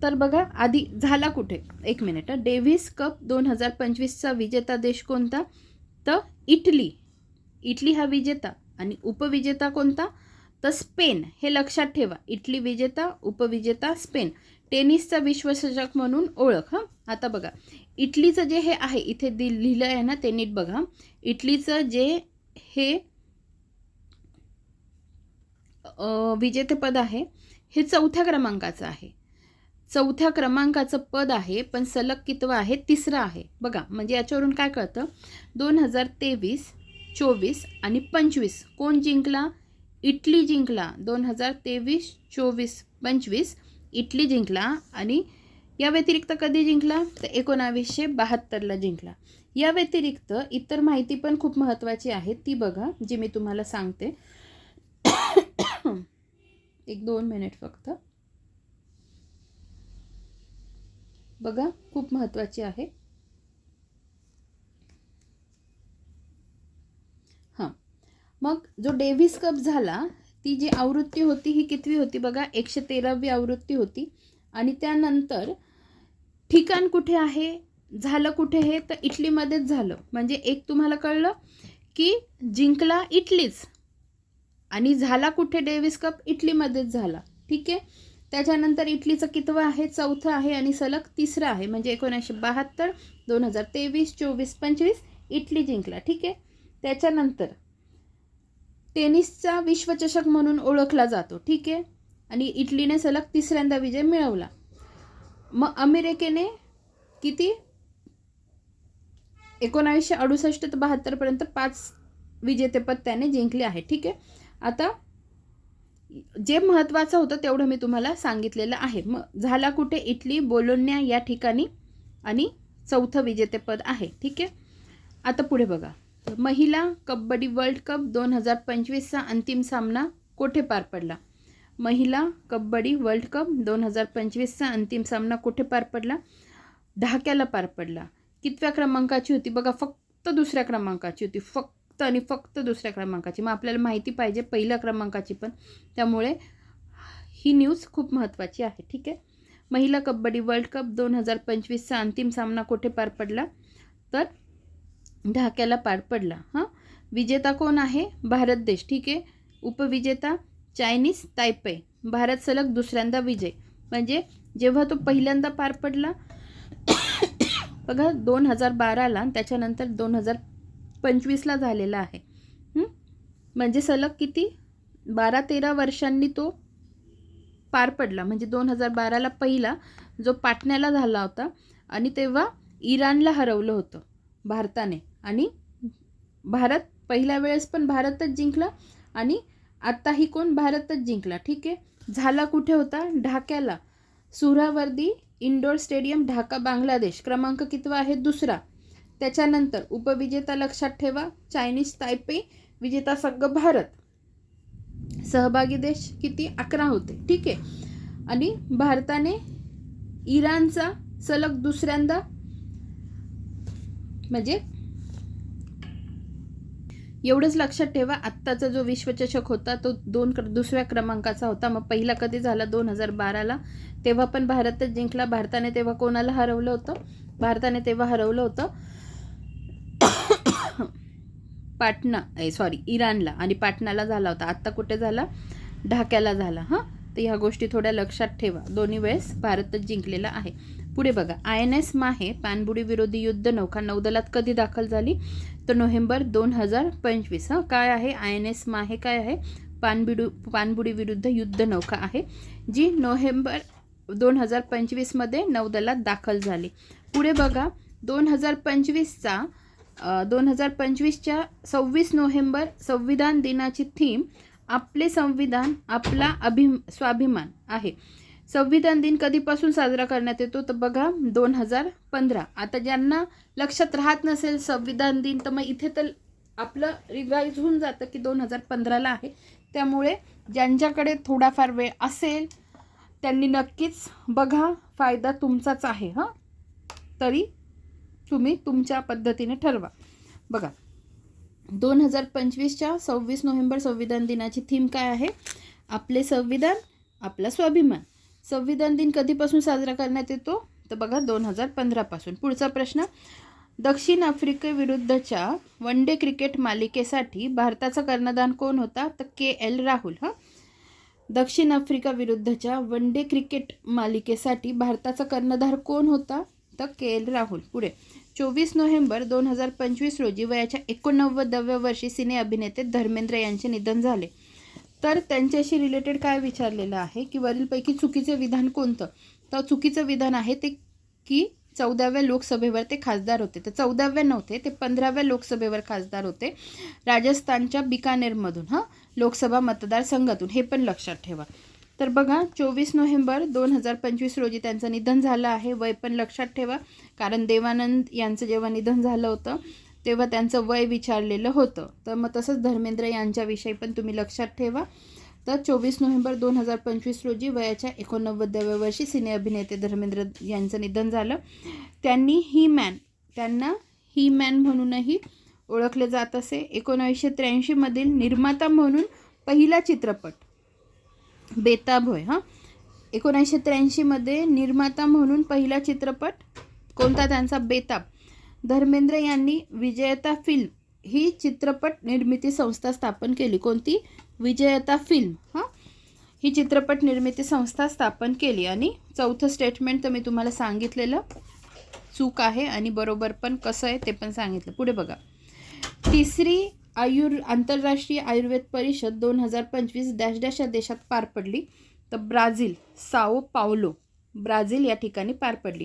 तर बघा, आधी झाला कुठे? एक मिनिट. डेव्हिस कप 2025चा विजेता देश कोणता? तर इटली. इटली हा विजेता. आणि उपविजेता कोणता? तर स्पेन. हे लक्षात ठेवा. इटली विजेता, उपविजेता स्पेन. टेनिसचा विश्वचषक म्हणून ओळख. आता बघा, इटलीचं जे हे आहे इथे लिहिलं आहे ना, ते नीट बघा. इटलीचं जे हे विजेतेपद आहे हे 4थ्या क्रमांकाचं आहे. 4थ्या क्रमांकाचं पद आहे, पण सलग कितवा आहे? 3रा आहे. बघा, म्हणजे याच्यावरून काय कळतं? 2023, 24 आणि 25 कोण जिंकला? इटली जिंकला. 2023, 24, 25 इटली जिंकला. आणि या व्यतिरिक्त कधी जिंकला? तर 1972ला जिंकला. या व्यतिरिक्त इतर माहिती पण खूप महत्त्वाची आहे, ती बघा, जी मी तुम्हाला सांगते. 1-2 मिनिट फक्त बघा, खूप महत्त्वाची आहे. मग जो डेव्हिस कप झाला, ती जी आवृत्ती होती ही कितवी होती? बघा, 113वी आवृत्ती होती. आणि त्यानंतर ठिकाण कुठे आहे? झालं कुठे हे? तर इटलीमध्येच झालं. म्हणजे एक तुम्हाला कळलं की जिंकला इटलीच आणि झाला कुठे डेव्हिस कप? इटलीमध्येच झाला. ठीक आहे. त्याच्यानंतर इटलीचं कितवं आहे? 4थं आहे आणि सलग 3रा आहे. म्हणजे 1972, 2023, 24, 25 इटली जिंकला. ठीक आहे. त्याच्यानंतर टेनिसचा विश्वचषक म्हणून ओळखला जातो. ठीक आहे. आणि इटलीने सलग 3ऱ्यांदा विजय मिळवला. मग अमेरिकेने किती? 1968 ते 72 पर्यंत 5 विजेतेपद त्याने जिंकले आहे. ठीक आहे. आता जे महत्त्वाचं होतं तेवढं मी तुम्हाला सांगितलेलं आहे. मग झाला कुठे? इटली, बोलोन्या या ठिकाणी. आणि 4थं विजेतेपद आहे. ठीक आहे. आता पुढे बघा, महिला कबड्डी वर्ल्ड कप 2025चा अंतिम सामना कोठे पार पडला? महिला कबड्डी वर्ल्ड कप 2025चा अंतिम सामना कुठे पार पडला? ढाक्याला पार पडला. कितव्या क्रमांकाची होती? बघा, फक्त 2ऱ्या क्रमांकाची होती. फक्त आणि फक्त 2ऱ्या क्रमांकाची. मग आपल्याला माहिती पाहिजे पहिल्या क्रमांकाची पण, त्यामुळे ही न्यूज खूप महत्त्वाची आहे. ठीक आहे. महिला कबड्डी वर्ल्ड कप 2025चा अंतिम सामना कुठे पार पडला? तर ढाक्याला पार पडला. विजेता कोण आहे? भारत देश. ठीक आहे. उपविजेता चायनीज तायपे. भारत सलग 2ऱ्यांदा विजय. म्हणजे जेव्हा तो पहिल्यांदा पार पडला बघा 2012ला, त्याच्यानंतर 2025ला झालेला आहे. म्हणजे सलग किती? 12-13 वर्षांनी तो पार पडला. म्हणजे 2012ला पहिला जो पाटण्याला झाला होता आणि तेव्हा इराणला हरवलं होतं भारताने. आणि भारत पहिल्या वेळेस पण भारतच जिंकला आणि आत्ताही कोण? भारतच जिंकला. ठीक आहे. झाला कुठे होता? ढाक्याला. Suhrawardy indoor stadium, Dhaka, Bangladesh. क्रमांक कितवा आहे? 2रा. त्याच्यानंतर उपविजेता लक्षात ठेवा चायनीज तायपे. विजेता संघ भारत. सहभागी देश किती? 11 होते. ठीक आहे. आणि भारताने इराणचा सलग 2ऱ्यांदा, म्हणजे एवढंच लक्षात ठेवा, आत्ताचा जो विश्वचषक होता तो दुसऱ्या क्रमांकाचा होता. मग पहिला कधी झाला? 2012ला. तेव्हा पण भारतच जिंकला. भारताने तेव्हा कोणाला हरवलं होतं? भारताने तेव्हा हरवलं होतं इराणला, आणि पाटणाला झाला होता. आत्ता कुठे झाला? ढाक्याला झाला. हां, तर ह्या गोष्टी थोड्या लक्षात ठेवा. दोन्ही वेळेस भारतच जिंकलेला आहे. पुढे बघा, INS माहे पाणबुडी विरोधी युद्ध नौका नौदलात कधी दाखल झाली? तर नोव्हेंबर 2025. हां, काय आहे? INS माहे काय आहे? पाणबुडी विरुद्ध युद्ध नौका आहे, जी नोव्हेंबर 2025मध्ये नौदलात दाखल झाली. पुढे बघा, 2025च्या 26 नोव्हेंबर संविधान दिनाची थीम आपले संविधान आपला स्वाभिमान आहे. संविधान दिन कधीपासून साजरा करण्यात येतो? तर बघा, 2015. आता ज्यांना लक्षात राहत नसेल संविधान दिन, तर मग इथे तर आपलं रिवाईज होऊन जातं की 2015ला आहे. त्यामुळे ज्यांच्याकडे थोडाफार वेळ असेल त्यांनी नक्कीच बघा, फायदा तुमचाच आहे. हां, तरी तुम्ही तुमच्या पद्धतीने ठरवा. बघा, 2025च्या 26 नोव्हेंबर संविधान दिनाची थीम काय आहे? आपले संविधान आपला स्वाभिमान. संविधान दिन कधीपासून साजरा करण्यात येतो? तर बघा, 2015 पासून. पुढचा प्रश्न, दक्षिण आफ्रिकेविरुद्धच्या वन डे क्रिकेट मालिकेसाठी भारताचा कर्णधार कोण होता? तर KL राहुल. हां, दक्षिण आफ्रिका विरुद्धच्या वन डे क्रिकेट मालिकेसाठी भारताचा कर्णधार कोण होता? तर KL राहुल. पुढे, 24 नोव्हेंबर 2025 रोजी वयाच्या 89व्या वर्षी सिने अभिनेते धर्मेंद्र यांचे निधन झाले. तर त्यांच्याशी रिलेटेड काय विचारलेलं आहे की वरीलपैकी चुकीचे विधान कोणतं? तर चुकीचं विधान आहे ते की 14व्या लोकसभेवर ते खासदार होते. तर 14व्या नव्हते, ते 15व्या लोकसभेवर खासदार होते, राजस्थानच्या बिकानेरमधून. हां, लोकसभा मतदारसंघातून. हे पण लक्षात ठेवा. तर बघा, 24 नोव्हेंबर 2025 रोजी त्यांचं निधन झालं आहे. वय पण लक्षात ठेवा, कारण देवानंद यांचं जेव्हा निधन झालं होतं तेव्हा त्यांचं वय विचारलेलं होतं. तर मग तसंच धर्मेंद्र यांच्याविषयी पण तुम्ही लक्षात ठेवा. तर 24 नोव्हेंबर 2025 रोजी वयाच्या 89व्या वर्षी सिने अभिनेते धर्मेंद्र यांचं निधन झालं. त्यांना ही मॅन म्हणूनही ओळखले जात असे. 1983मधील निर्माता म्हणून पहिला चित्रपट बेताब होय. हां, 1983मध्ये निर्माता म्हणून पहिला चित्रपट कोणता त्यांचा? बेताब. धर्मेंद्र यांनी विजयता फिल्म ही चित्रपट निर्मिती संस्था स्थापन केली. कोणती? विजयता फिल्म. हां, ही चित्रपट निर्मिती संस्था स्थापन केली. आणि चौथं स्टेटमेंट तर मी तुम्हाला सांगितलेलं चूक आहे, आणि बरोबर पण कसं आहे ते पण सांगितलं. पुढे बघा, तिसरी आंतरराष्ट्रीय आयुर्वेद परिषद 2025 या देशात पार पडली. तर ब्राझील, साओ पावलो, ब्राझील या ठिकाणी पार पडली.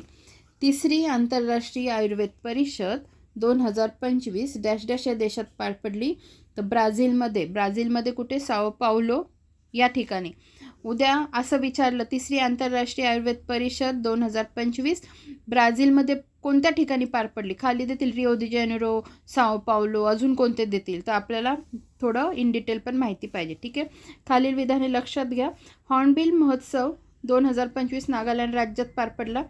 तिसरी आंतरराष्ट्रीय आयुर्वेद परिषद 2025 या देशात पार पडली. तर ब्राझीलमध्ये कुठे? साओ पावलो या ठिकाणी. उद्या असं विचारलं, तिसरी आंतरराष्ट्रीय आयुर्वेद परिषद 2025 ब्राझीलमध्ये कोणत्या ठिकाणी पार पडली? खाली देतील रिओ दी जेनेरो, साओ पावलो, अजून कोणते देतील? तर आपल्याला थोडं इन डिटेल पण माहिती पाहिजे. ठीक आहे, खालील विधाने लक्षात घ्या. हॉर्नबिल महोत्सव 2025 नागालँड राज्यात पार पडला.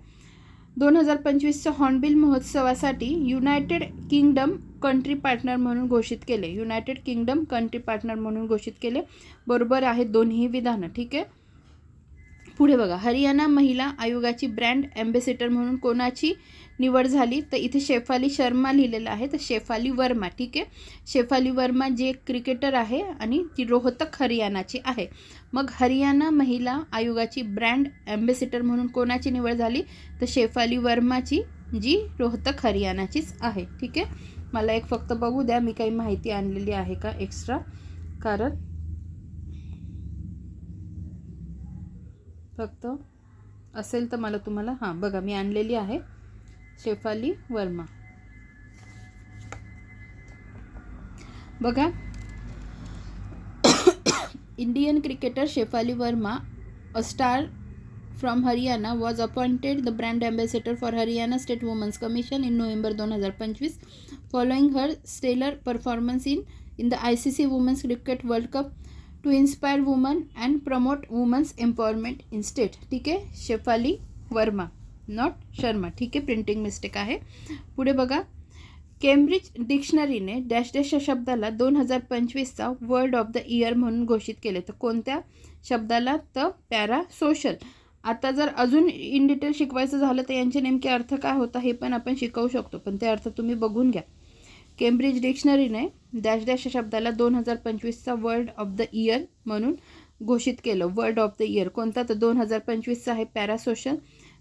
2025च्या हॉर्नबिल महोत्सवासाठी युनायटेड किंगडम कंट्री पार्टनर म्हणून घोषित केले. बरोबर आहेत दोन्ही विधानं. ठीक आहे, पुढे बघा, हरियाणा महिला आयोगाची ब्रँड ॲम्बेसिडर म्हणून कोणाची निवड झाली? तर इथे शेफाली शर्मा लिहिलेलं आहे, तर शेफाली वर्मा. ठीक आहे, शेफाली वर्मा जे क्रिकेटर आहे आणि ती रोहतक हरियाणाची आहे. मग हरियाणा महिला आयोगाची ब्रँड ॲम्बेसिडर म्हणून कोणाची निवड झाली? तर शेफाली वर्माची, जी रोहतक हरियाणाचीच आहे. ठीक आहे, मला एक फक्त बघू द्या मी काही माहिती आणलेली आहे का एक्स्ट्रा, कारण फक्त असेल तर मला तुम्हाला बघा मी आणलेली आहे शेफाली वर्मा. बघा, Indian cricketer Shafali Verma, a star from Haryana, was appointed the brand ambassador for Haryana State Women's Commission in November 2025 following her stellar performance in the ICC Women's Cricket World Cup to inspire women and promote women's empowerment in state. ठीक आहे, Shafali Verma, not Sharma. ठीक आहे, printing mistake आहे. पुढे बघा, Cambridge डिक्शनरीने dash dash या शब्दाला 2025चा word of the year म्हणून घोषित केले. तर कोणत्या शब्दाला? तर पॅरा सोशल. आता जर अजून इन डिटेल शिकवायचं झालं तर यांचे नेमके अर्थ काय होता हे पण आपण शिकवू शकतो, पण ते अर्थ तुम्ही बघून घ्या. केम्ब्रिज डिक्शनरीने डॅश डॅश या शब्दाला 2025चा वर्ड ऑफ द इयर म्हणून घोषित केलं. वर्ड ऑफ द इयर कोणता? तर 2025चा आहे पॅरासोशल,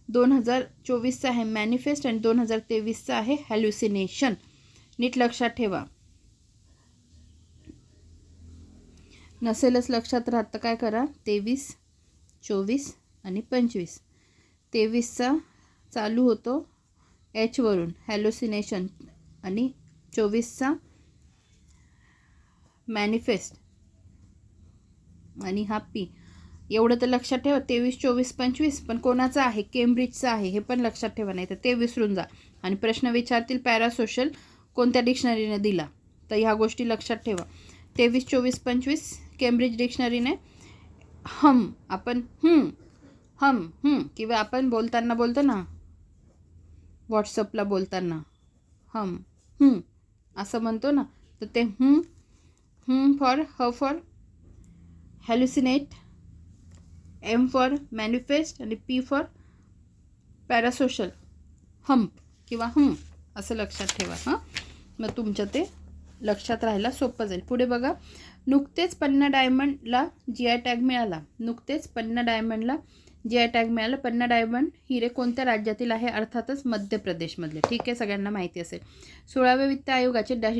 2024चा आहे मॅनिफेस्ट आणि 2023चा आहे हॅल्युसिनेशन. नीट लक्षात ठेवा. नसेलच लक्षात राहत तर काय करा, 23, 24 आणि 25. 23चा चालू होतो एच वरून हॅल्युसिनेशन आणि 24चा मॅनिफेस्ट आणि हा पी. एवढं तर लक्षात ठेवा. 23, 24, 25 पण कोणाचा आहे? केम्ब्रिजचा आहे, हे पण लक्षात ठेवा, नाही तर ते विसरून जा. आणि प्रश्न विचारतील पॅरासोशल कोणत्या डिक्शनरीने दिला, तर ह्या गोष्टी लक्षात ठेवा. 23, 24, 25 केम्ब्रिज डिक्शनरीने आपण किंवा आपण बोलताना बोलतो ना, व्हॉट्सअपला बोलताना असं म्हणतो ना, तर ते for for hallucinate, M for manifest आणि पी फॉर पॅरासोशल. किंवा असं लक्षात ठेवा. मग तुमच्या ते लक्षात राहायला सोपं जाईल. पुढे बघा. नुकतेच पन्ना डायमंडला GI टॅग मिळाला. पन्ना डायमंड हिरे कोणत्या राज्यातील आहे? अर्थातच मध्य प्रदेशमधले. ठीक आहे, सगळ्यांना माहिती असेल. 16व्या वित्त आयोगाचे डॅश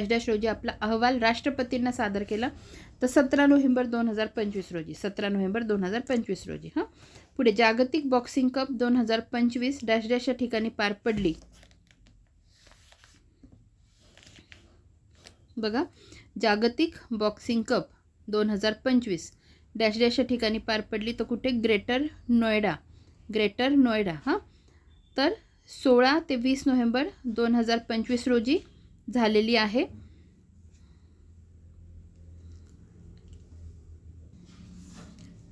डॅश रोजी आपला अहवाल राष्ट्रपतींना सादर केला. तर 17 नोव्हेंबर 2025 रोजी. पुढे जागतिक बॉक्सिंग कप 2025 डॅश डॅश या ठिकाणी पार पडली. बघा, जागतिक बॉक्सिंग कप 2025 डॅश डॅश या ठिकाणी पार पडली. तर कुठे? ग्रेटर नोएडा. तर 16 ते 20 नोव्हेंबर 2025 रोजी झालेली आहे.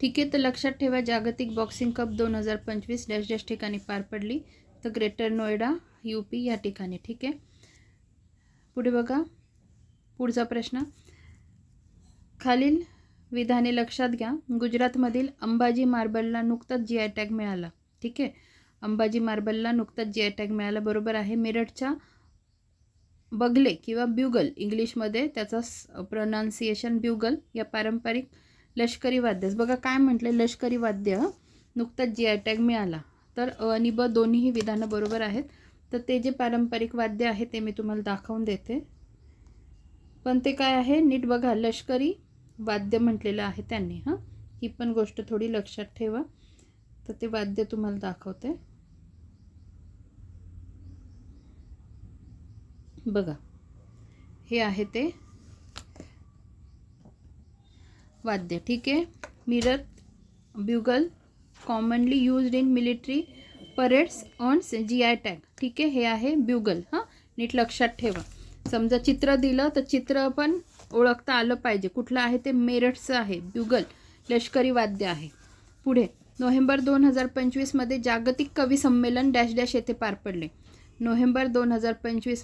ठीक आहे, तर लक्षात ठेवा जागतिक बॉक्सिंग कप 2025 डॅश डॅश ठिकाणी पार पडली. तर ग्रेटर नोएडा UP या ठिकाणी. ठीक आहे, पुढे बघा. पुढचा प्रश्न. खालील विधाने लक्षात घ्या. गुजरातमधील अंबाजी मार्बलला नुकताच GI टॅग मिळाला. ठीक आहे, अंबाजी मार्बलला नुकताच GI टॅग मिळाला, बरोबर आहे. मेरठच्या बगले किंवा ब्युगल, इंग्लिशमध्ये त्याचा प्रोनाउन्सिएशन ब्युगल, या पारंपरिक लष्करी वाद्य. बघा काय म्हटलं, लष्करी वाद्य नुकताच GI टॅग मिळाला. तर आणि ब दोन्हीही विधानं बरोबर आहेत. तर ते जे पारंपरिक वाद्य आहे ते मी तुम्हाला दाखवून देते, पण ते काय आहे नीट बघा. लष्करी वाद्य म्हटलेलं आहे त्यांनी. ही पण गोष्ट थोडी लक्षात ठेवा. तर ते वाद्य तुम्हाला दाखवते. बघा, हे आहे ते वाद्य. ठीक आहे, mirror bugle commonly used in military parades owns GI tag. ठीक आहे, हे आहे ब्युगल. नीट लक्षात ठेवा. समजा चित्र दिलं तर चित्र पण ओळखता आलं पाहिजे. कुठलं आहे ते? मेरठचं आहे. ब्युगल लष्करी वाद्य आहे. पुढे नोव्हेंबर 2025 जागतिक कवी संमेलन डॅश डॅश येथे पार पडले. नोव्हेंबर 2025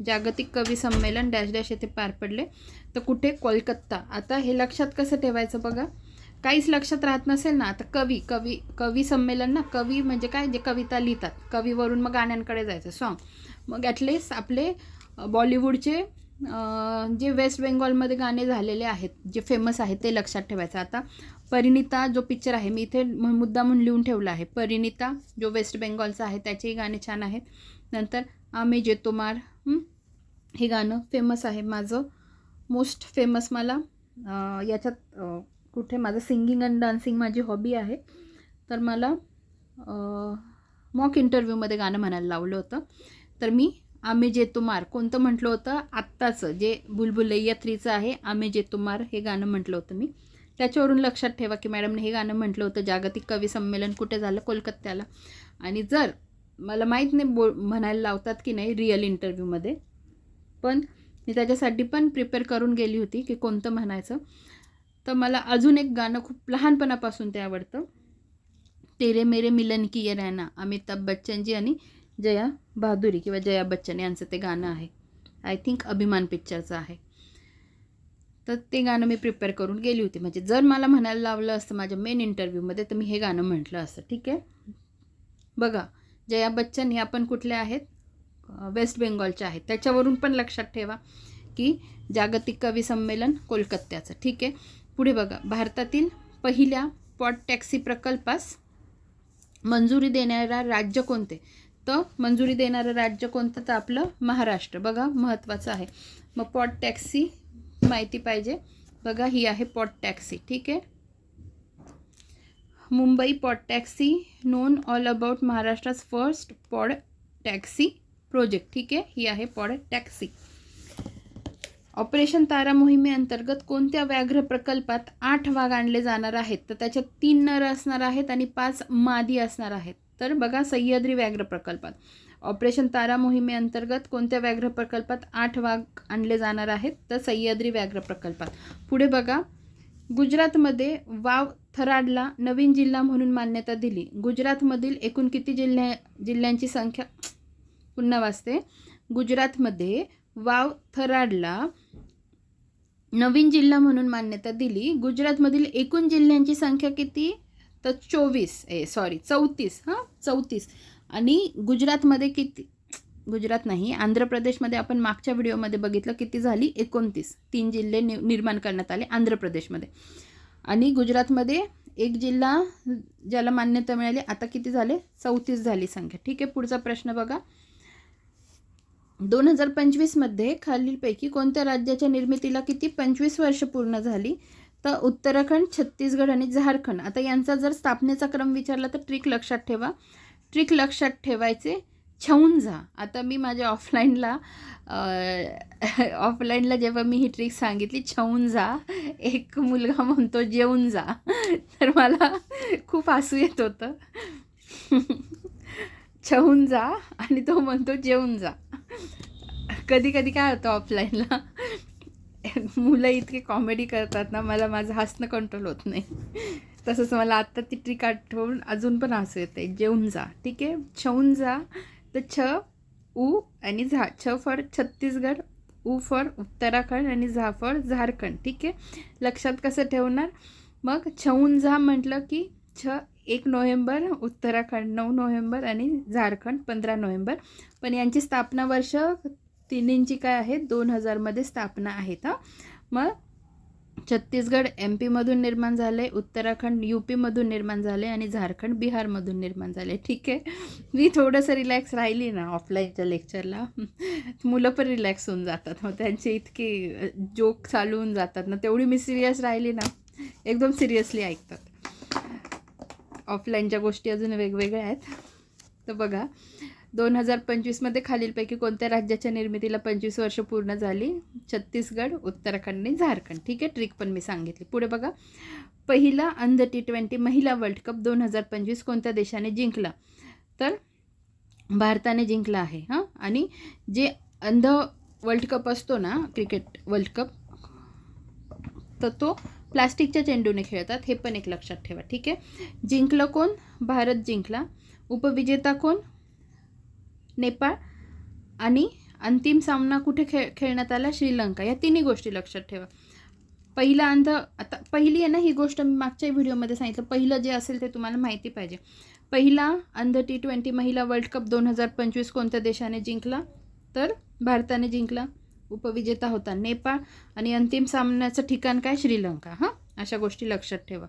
जागतिक कवी संमेलन डॅश डॅश येथे पार पडले. तर कुठे? कोलकाता. आता हे लक्षात कसं ठेवायचं बघा. काहीच लक्षात राहत नसेल ना, आता कवी संमेलन ना, कवी म्हणजे काय? जे कविता लिहितात. कवीवरून मग गाण्यांकडे जायचं, सॉन्ग. मग ॲटलिस्ट आपले बॉलिवूडचे जे वेस्ट बेंगॉलमध्ये गाणे झालेले आहेत, जे फेमस आहेत, ते लक्षात ठेवायचं. आता परिणीता जो पिक्चर आहे, मी इथे मुद्दामून लिहून ठेवला आहे. परिणीता जो वेस्ट बेंगॉलचा आहे, त्याचेही गाणे छान आहेत. नंतर आमे जे तुम्हार, हे गाणं फेमस आहे. माझं मोस्ट फेमस, मला याच्यात कुठे माझं सिंगिंग अँड डान्सिंग माझी हॉबी आहे. तर मला मॉक इंटरव्ह्यूमध्ये गाणं म्हणायला लावलं होतं. तर मी आमे जे तुम्हार कोणतं म्हटलं होतं? आत्ताचं जे बुलबुलैया 3चं आहे, आमे जे तुम्हार, हे गाणं म्हटलं होतं मी. त्याच्यावरून लक्षात ठेवा की मॅडमने हे गाणं म्हटलं होतं. जागतिक कवी संमेलन कुठे झालं? कोलकात्याला. आणि जर मला माहीत नाही म्हणायला लावतात की नाही रिअल इंटरव्ह्यूमध्ये, पण मी त्याच्यासाठी पण प्रिपेअर करून गेली होती की कोणतं म्हणायचं. तर मला अजून एक गाणं खूप लहानपणापासून ते आवडतं. तेरे मेरे मिलन की ये रहना, अमिताभ बच्चनजी आणि जया बहादुरी किंवा जया बच्चन यांचं ते गाणं आहे. आय थिंक अभिमान पिक्चरचं आहे. तर ते गाणं मी प्रिपेअर करून गेली होती. म्हणजे जर मला म्हणायला लावलं असतं माझ्या मेन इंटरव्ह्यूमध्ये तर मी हे गाणं म्हटलं असतं. ठीक आहे. बघा, जया बच्चन ह्या पण कुठल्या आहेत, वेस्ट बेंगॉलच्या आहेत. त्याच्यावरून पण लक्षात ठेवा की जागतिक कवी संमेलन कोलकात्याचं. ठीक आहे. पुढे बघा, भारतातील पहिल्या पॉट टॅक्सी प्रकल्पास मंजुरी देणारा राज्य कोणते? तर मंजुरी देणारं राज्य कोणतं? तर आपलं महाराष्ट्र. बघा, महत्त्वाचं आहे. मग पॉट टॅक्सी माहिती पाहिजे. बघा, ही आहे पॉट टॅक्सी. ठीक आहे. Mumbai pod taxi known all about Maharashtra's first pod taxi project. ठीक आहे. ही आहे पॉड टॅक्सी. ऑपरेशन तारा मोहिमेअंतर्गत कोणत्या व्याघ्र प्रकल्पात 8 वाघ आणले जाणार आहेत? तर त्याच्यात 3 नर असणार आहेत आणि 5 मादी असणार आहेत. तर बघा, सह्याद्री व्याघ्र प्रकल्पात ऑपरेशन तारा मोहिमेअंतर्गत कोणत्या व्याघ्र प्रकल्पात 8 वाघ आणले जाणार आहेत? तर सह्याद्री व्याघ्र प्रकल्पात. पुढे बघा, गुजरातमध्ये वाव थराडला नवीन जिल्हा म्हणून मान्यता दिली. गुजरातमधील एकूण किती जिल्ह्यांची संख्या? पुन्हा वाचते. गुजरातमध्ये वाव थराडला नवीन जिल्हा म्हणून मान्यता दिली. गुजरातमधील एकूण जिल्ह्यांची संख्या किती? तर 34. 34. आणि गुजरातमध्ये किती? गुजरात नाही, आंध्र प्रदेशमध्ये आपण मागच्या व्हिडिओमध्ये बघितलं किती झाली? 29. 3 जिल्हे निर्माण करण्यात आले आंध्र प्रदेशमध्ये. आणि गुजरातमध्ये एक जिल्हा ज्याला मान्यता मिळाली. आता किती झाले? 34 झाली संख्या. ठीक आहे. पुढचा प्रश्न बघा, 2025 मध्ये खालीलपैकी कोणत्या राज्याच्या निर्मितीला किती 25 वर्ष पूर्ण झाली? तर उत्तराखंड, छत्तीसगड आणि झारखंड. आता यांचा जर स्थापनेचा क्रम विचारला तर ट्रिक लक्षात ठेवा. ट्रिक लक्षात ठेवायचे, छऊन जा. आता मी माझ्या ऑफलाईनला जेव्हा मी ही ट्रिक सांगितली, छऊन जा, एक मुलगा म्हणतो जेवून जा, तर मला खूप हसू येत होतं. छऊन जा आणि तो म्हणतो जेवून जा. कधी कधी काय होतं ऑफलाईनला, मुलं इतके कॉमेडी करतात ना, मला माझं हसणं कंट्रोल होत नाही. तसंच मला आत्ता ती ट्रिक आठवून अजून पण हसू येते. जेवून जा. ठीक आहे. छऊन जा. तर छ, उ आणि झा. छ फॉर छत्तीसगड, उ फॉर उत्तराखंड आणि झा फॉर झारखंड. ठीक आहे. लक्षात कसं ठेवणार? मग छऊन जा म्हटलं की 1 नोव्हेंबर, उत्तराखंड 9 नोव्हेंबर आणि झारखंड 15 नोव्हेंबर. पण यांची स्थापना वर्ष तिन्हींची काय आहे? 2000 मध्ये स्थापना आहेत. मग छत्तीसगड MP मधून निर्माण झाले, उत्तराखंड UP मधून निर्माण झाले आणि झारखंड बिहारमधून निर्माण झाले. ठीक आहे. मी थोडंसं रिलॅक्स राहिली ना ऑफलाईनच्या लेक्चरला, मुलं पण रिलॅक्स होऊन जातात. मग त्यांचे इतके जोक चालू होऊन जातात ना, तेवढी मी सिरियस राहिली ना, एकदम सिरियसली ऐकतात. ऑफलाईनच्या गोष्टी अजून वेगवेगळ्या आहेत. तर बघा, 2025 मध्ये खालीलपैकी कोणत्या राज्याच्या निर्मितीला 25 वर्ष पूर्ण झाली? छत्तीसगड, उत्तराखंड आणि झारखंड. ठीक आहे. ट्रिक पण मी सांगितली. पुढे बघा, पहिला अंध T20 महिला वर्ल्ड कप 2025 कोणत्या देशाने जिंकला? तर भारताने जिंकला आहे. आणि जे अंध वर्ल्ड कप असतो ना, क्रिकेट वर्ल्ड कप, तर तो प्लास्टिकच्या चेंडूने खेळतात. हे पण एक लक्षात ठेवा. ठीक आहे. जिंकलं कोण? भारत जिंकला. उपविजेता कोण? नेपाळ. आणि अंतिम सामना कुठे खेळण्यात आला? श्रीलंका. या तिन्ही गोष्टी लक्षात ठेवा. पहिला अंध, आता पहिली आहे ना ही गोष्ट मी मागच्या व्हिडिओमध्ये सांगितलं, पहिलं जे असेल ते तुम्हाला माहिती पाहिजे. पहिला अंध T20 महिला वर्ल्ड कप 2025 कोणत्या देशाने जिंकला? तर भारताने जिंकला. उपविजेता होता नेपाळ आणि अंतिम सामन्याचं ठिकाण काय? श्रीलंका. अशा गोष्टी लक्षात ठेवा.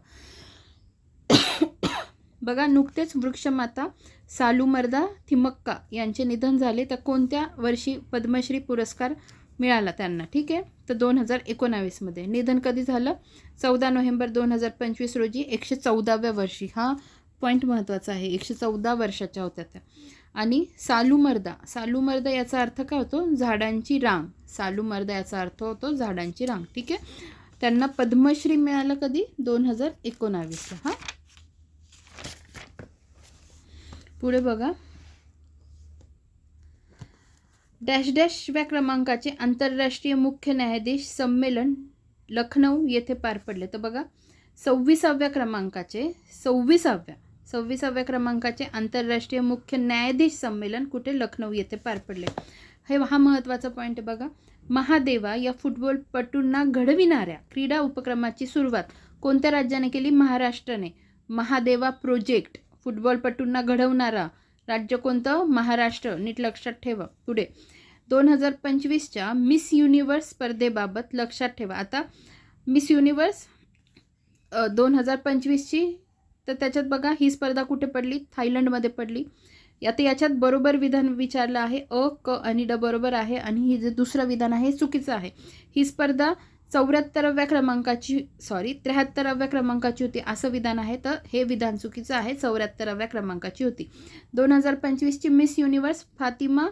बघा, नुकतेच वृक्षमाता सालुमर्दा थिमक्का यांचे निधन झाले. तर कोणत्या वर्षी पद्मश्री पुरस्कार मिळाला त्यांना? ठीक आहे. तर 2019 मध्ये. निधन कधी झालं? 14 नोव्हेंबर 2025 रोजी, 114व्या वर्षी. हा पॉईंट महत्त्वाचा आहे. 114 वर्षाच्या होत्या त्या. आणि सालुमर्दा याचा अर्थ काय होतो? झाडांची रांग. सालुमर्दा याचा अर्थ होतो झाडांची रांग. ठीक आहे. त्यांना पद्मश्री मिळालं कधी? 2019ला. पुढे बघा, डॅश क्रमांकाचे आंतरराष्ट्रीय मुख्य न्यायाधीश संमेलन लखनौ येथे पार पडले. तर बघा, 26व्या क्रमांकाचे 26व्या क्रमांकाचे आंतरराष्ट्रीय मुख्य न्यायाधीश संमेलन कुठे? लखनौ येथे पार पडले. हा महत्त्वाचा पॉईंट आहे बघा. महादेवा या फुटबॉलपटूंना घडविणाऱ्या क्रीडा उपक्रमाची सुरुवात कोणत्या राज्याने केली? महाराष्ट्राने. महादेवा प्रोजेक्ट फुटबॉलपटूंना घडवणारा राज्य कोणतं? महाराष्ट्र. नीट लक्षात ठेवा. पुढे 2025च्या मिस युनिवर्स स्पर्धेबाबत लक्षात ठेवा. आता मिस युनिवर्स 2025ची तर त्याच्यात बघा ही स्पर्धा कुठे पडली? थायलंडमध्ये पडली. आता याच्यात बरोबर विधान विचारलं आहे. अ, क आणि ड बरोबर आहे आणि ही जे दुसरं विधान आहे चुकीचं आहे. ही स्पर्धा 73व्या क्रमांकाची होती असं विधान आहे. तर हे विधान चुकीचं आहे. 74व्या क्रमांकाची होती. 2025ची मिस युनिवर्स फातिमा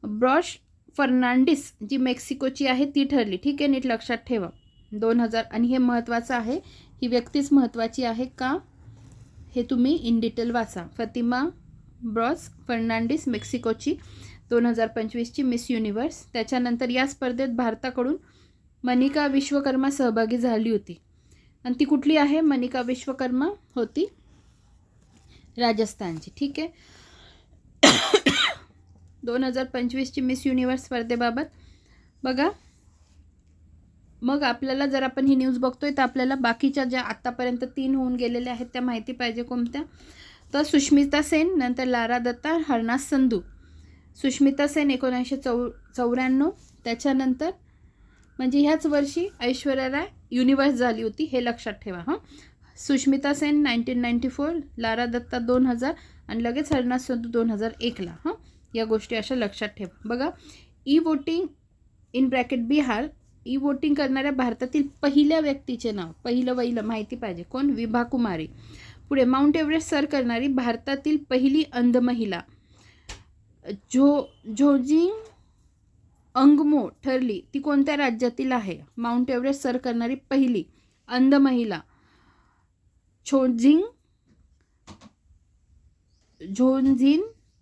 ब्रॉश फर्नांडिस जी मेक्सिकोची आहे ती ठरली. ठीक आहे, नीट लक्षात ठेवा. 2000 आणि हे महत्त्वाचं आहे. ही व्यक्तीच महत्त्वाची आहे का हे तुम्ही इन डिटेल वाचा. फातिमा ब्रॉश फर्नांडिस मेक्सिकोची 2025ची मिस युनिवर्स. त्याच्यानंतर या स्पर्धेत भारताकडून मनिका विश्वकर्मा सहभागी झाली होती आणि ती कुठली आहे? मनिका विश्वकर्मा होती राजस्थानची. ठीक आहे. 2025ची मिस युनिवर्स स्पर्धेबाबत बघा. मग आपल्याला जर आपण ही न्यूज बघतोय तर आपल्याला बाकीच्या ज्या आत्तापर्यंत 3 होऊन गेलेल्या आहेत त्या माहिती पाहिजे. कोणत्या? तर सुष्मिता सेन, नंतर लारा दत्ता, हरनाज संधू. सुष्मिता सेन 1994. त्याच्यानंतर म्हणजे ह्याच वर्षी ऐश्वर्या राय युनिवर्स झाली होती, हे लक्षात ठेवा. सुष्मिता सेन 1994, लारा दत्ता 2000 आणि लगेच हरनाज संधू 2001ला. या गोष्टी अशा लक्षात ठेवा. बघा, e voting in bracket Bihar. E voting करणाऱ्या भारतातील पहिल्या व्यक्तीचे नाव, पहिलं माहिती पाहिजे. कोण? विभा कुमारी. पुढे माउंट एव्हरेस्ट सर करणारी भारतातील पहिली अंध महिला झोजिंग अंगमो ठरली. ती कोणत्या राज्यातील आहे? माउंट एव्हरेस्ट सर करणारी पहिली अंध महिला झोजिंग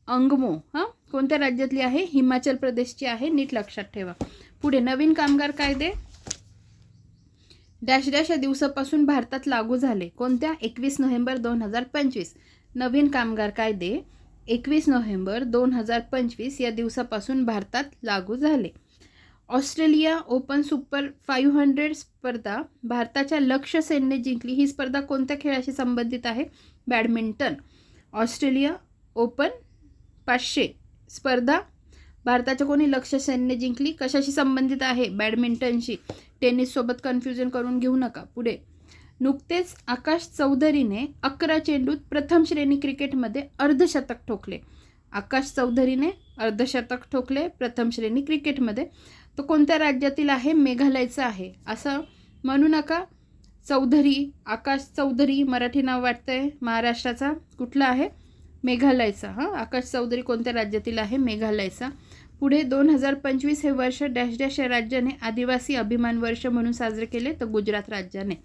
अंगमो कोणत्या राज्यातली आहे? हिमाचल प्रदेशची आहे. नीट लक्षात ठेवा. पुढे नवीन कामगार कायदे डॅश डॅश या दिवसापासून भारतात लागू झाले. कोणत्या? 21 नोव्हेंबर 2025. नवीन कामगार कायदे 21 नोव्हेंबर 2025 या दिवसापासून भारतात लागू झाले. ऑस्ट्रेलिया ओपन सुपर 500 स्पर्धा भारताच्या लक्ष्य सेनने जिंकली. ही स्पर्धा कोणत्या खेळाशी संबंधित आहे? बॅडमिंटन. ऑस्ट्रेलिया ओपन 500 स्पर्धा भारताच्या कोणी लक्ष्य सेनने जिंकली. कशाशी संबंधित आहे? बॅडमिंटनशी. टेनिससोबत कन्फ्युजन करून घेऊ नका. पुढे नुकतेच आकाश चौधरीने 11 चेंडूत प्रथम श्रेणी क्रिकेटमध्ये अर्धशतक ठोकले. आकाश चौधरीने अर्धशतक ठोकले प्रथम श्रेणी क्रिकेटमध्ये. तो कोणत्या राज्यातील आहे? मेघालयचा आहे. असं म्हणू नका चौधरी, आकाश चौधरी मराठी नाव वाटतंय. महाराष्ट्राचा कुठला आहे? मेघालयचा. आकाश चौधरी कोणत्या राज्यातील आहे? मेघालयचा. पुढे 2025 हे वर्ष डॅश डॅश या राज्याने आदिवासी अभिमान वर्ष म्हणून साजरे केले. तर गुजरात राज्याने.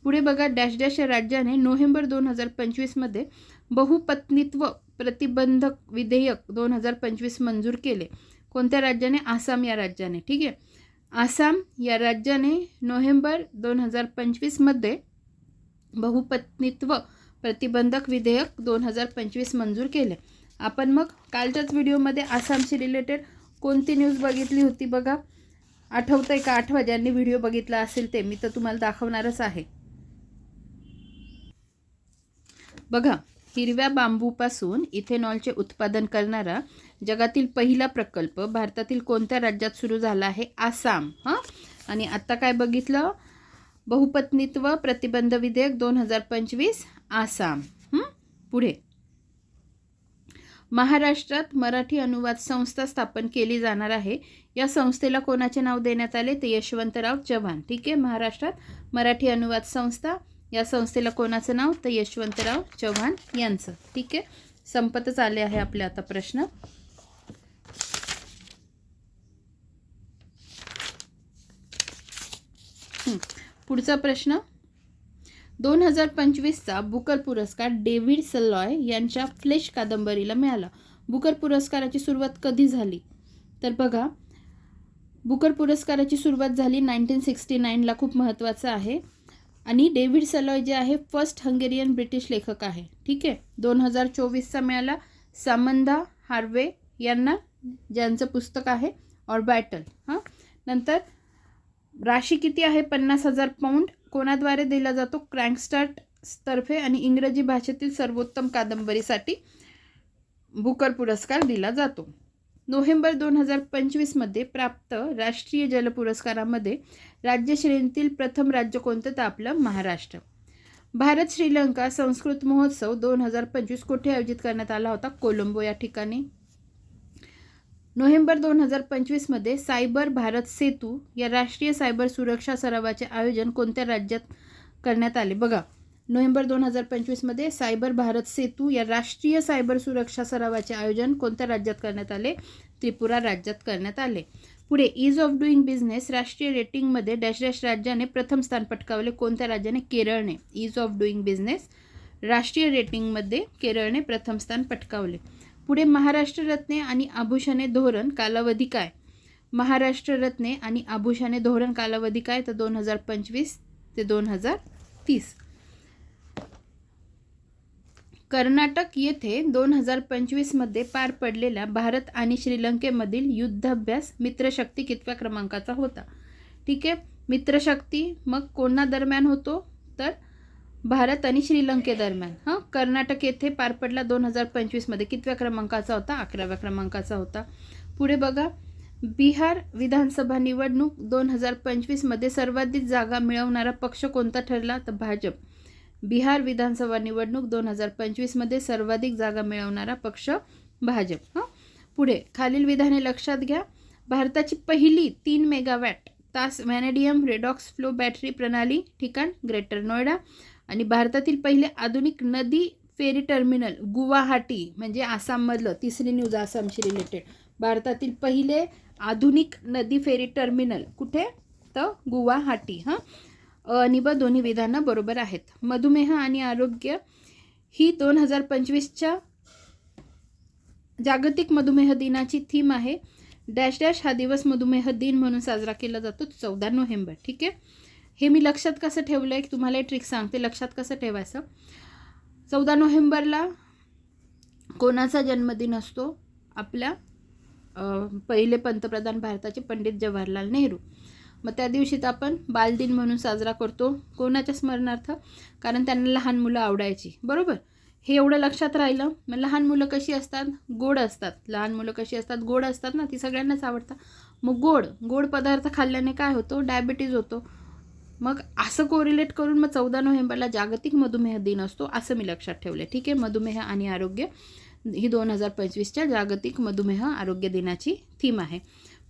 पुढे बघा, डॅश डॅश या राज्याने नोव्हेंबर 2025मध्ये बहुपत्नीत्व प्रतिबंधक विधेयक 2025 मंजूर केले. कोणत्या राज्याने? आसाम या राज्याने. ठीक आहे. आसाम या राज्याने नोव्हेंबर 2025मध्ये बहुपत्नीत्व प्रतिबंधक विधेयक 2025 मंजूर केले. आपण मग कालच्याच व्हिडिओमध्ये आसामशी रिलेटेड कोणती न्यूज बघितली होती बघा. आठवतंय का? आठवा. ज्यांनी व्हिडिओ बघितला असेल ते. मी तर तुम्हाला दाखवणारच आहे. बघा, हिरव्या बांबूपासून इथेनॉलचे उत्पादन करणारा जगातील पहिला प्रकल्प भारतातील कोणत्या राज्यात सुरू झाला आहे? आसाम. आणि आत्ता काय बघितलं? बहुपत्नीत्व प्रतिबंध विधेयक 2025 आसाम. पुढे महाराष्ट्रात मराठी अनुवाद संस्था स्थापन केली जाणार आहे. या संस्थेला कोणाचे नाव देण्यात आले? ते यशवंतराव चव्हाण. ठीक आहे. महाराष्ट्रात मराठी अनुवाद संस्था, या संस्थेला कोणाचं नाव? तर यशवंतराव चव्हाण यांचं. ठीक आहे. संपतच आले आहे आपले आता प्रश्न. पुढचा प्रश्न, 2025चा बुकर पुरस्कार डेव्हिड सलॉय यांच्या फ्लेश कादंबरीला मिळाला. बुकर पुरस्काराची सुरुवात कधी झाली? तर बघा, बुकर पुरस्काराची सुरुवात झाली 1969ला. खूप महत्त्वाचं आहे. आणि डेव्हिड सलॉय जे आहे फर्स्ट हंगेरियन ब्रिटिश लेखक आहे. ठीक आहे. 2024चा मिळाला सामंथा हार्वे यांना, ज्यांचं पुस्तक आहे ऑर्बिटल. नंतर राशी किती आहे 50,000 पाऊंड. कोणाद्वारे दिला जातो? क्रँकस्टार्ट तर्फे आणि इंग्रजी भाषेतील सर्वोत्तम कादंबरीसाठी बुकर पुरस्कार दिला जातो. नोव्हेंबर 2025मध्ये प्राप्त राष्ट्रीय जल पुरस्कारामध्ये राज्य श्रेणीतील प्रथम राज्य कोणतं? तर आपलं महाराष्ट्र. भारत श्रीलंका संस्कृत महोत्सव 2025 कुठे आयोजित करण्यात आला होता? कोलंबो या ठिकाणी. नोव्हेंबर 2025मध्ये सायबर भारत सेतू या राष्ट्रीय सायबर सुरक्षा सरावाचे आयोजन कोणत्या राज्यात करण्यात आले? बघा, नोव्हेंबर 2025मध्ये सायबर भारत सेतू या राष्ट्रीय सायबर सुरक्षा सरावाचे आयोजन कोणत्या राज्यात करण्यात आले? त्रिपुरा राज्यात करण्यात आले. पुढे ईज ऑफ डुईंग बिझनेस राष्ट्रीय रेटिंगमध्ये डॅश डॅश राज्याने प्रथम स्थान पटकावले. कोणत्या राज्याने? केरळने. ईज ऑफ डुईंग बिझनेस राष्ट्रीय रेटिंगमध्ये केरळने प्रथम स्थान पटकावले. पुढे महाराष्ट्र रत्ने आणि आभूषणे धोरण कालावधी काय? महाराष्ट्र रत्ने आणि आभूषणे धोरण कालावधी काय? तर 2025 ते 2030. कर्नाटक येथे 2025मध्ये पार पडलेल्या भारत आणि श्रीलंकेमधील युद्धाभ्यास मित्रशक्ती कितव्या क्रमांकाचा होता? ठीक आहे. मित्रशक्ती मग कोणा दरम्यान होतो? तर भारत आणि श्रीलंकेदरम्यान. कर्नाटक येथे पार पडला 2025मध्ये. कितव्या क्रमांकाचा होता? 11व्या क्रमांकाचा होता. पुढे बघा, बिहार विधानसभा निवडणूक 2025मध्ये सर्वाधिक जागा मिळवणारा पक्ष कोणता ठरला? तर भाजप. बिहार विधानसभा निवडणूक 2025मध्ये सर्वाधिक जागा मिळवणारा पक्ष भाजप. पुढे खालील विधाने लक्षात घ्या. भारताची पहिली 3 मेगावॅट तास व्हॅनेडियम रेडॉक्स फ्लो बॅटरी प्रणाली ठिकाण ग्रेटर नोएडा. आणि भारतातील पहिले आधुनिक नदी फेरी टर्मिनल गुवाहाटी, म्हणजे आसाममधलं. तिसरी न्यूज आसामशी रिलेटेड. भारतातील पहिले आधुनिक नदी फेरी टर्मिनल कुठे? तर गुवाहाटी. आणि ब दोन्ही विधानं बरोबर आहेत. मधुमेह आणि आरोग्य ही 2025च्या जागतिक मधुमेह दिनाची थीम आहे. डॅश डॅश हा दिवस मधुमेह दिन म्हणून साजरा केला जातो 14 नोव्हेंबर. ठीक आहे. हे मी लक्षात कसं ठेवलं आहे? तुम्हाला ट्रिक सांगते लक्षात कसं ठेवायचं. 14 नोव्हेंबरला कोणाचा जन्मदिन असतो? आपल्या पहिले पंतप्रधान भारताचे पंडित जवाहरलाल नेहरू. मग त्या दिवशीच आपण बालदिन म्हणून साजरा करतो. कोणाच्या स्मरणार्थ? कारण त्यांना लहान मुलं आवडायची. बरोबर. हे एवढं लक्षात राहिलं. मग लहान मुलं कशी असतात? गोड असतात. लहान मुलं कशी असतात? गोड असतात ना. ती सगळ्यांनाच आवडतात. मग गोड पदार्थ खाल्ल्याने काय होतं? डायबिटीज होतो. मग असं कोरिलेट करून मग 14 नोव्हेंबरला जागतिक मधुमेह दिन असतो असं मी लक्षात ठेवले. ठीक आहे. मधुमेह आणि आरोग्य ही 2025च्या जागतिक मधुमेह आरोग्य दिनाची थीम आहे.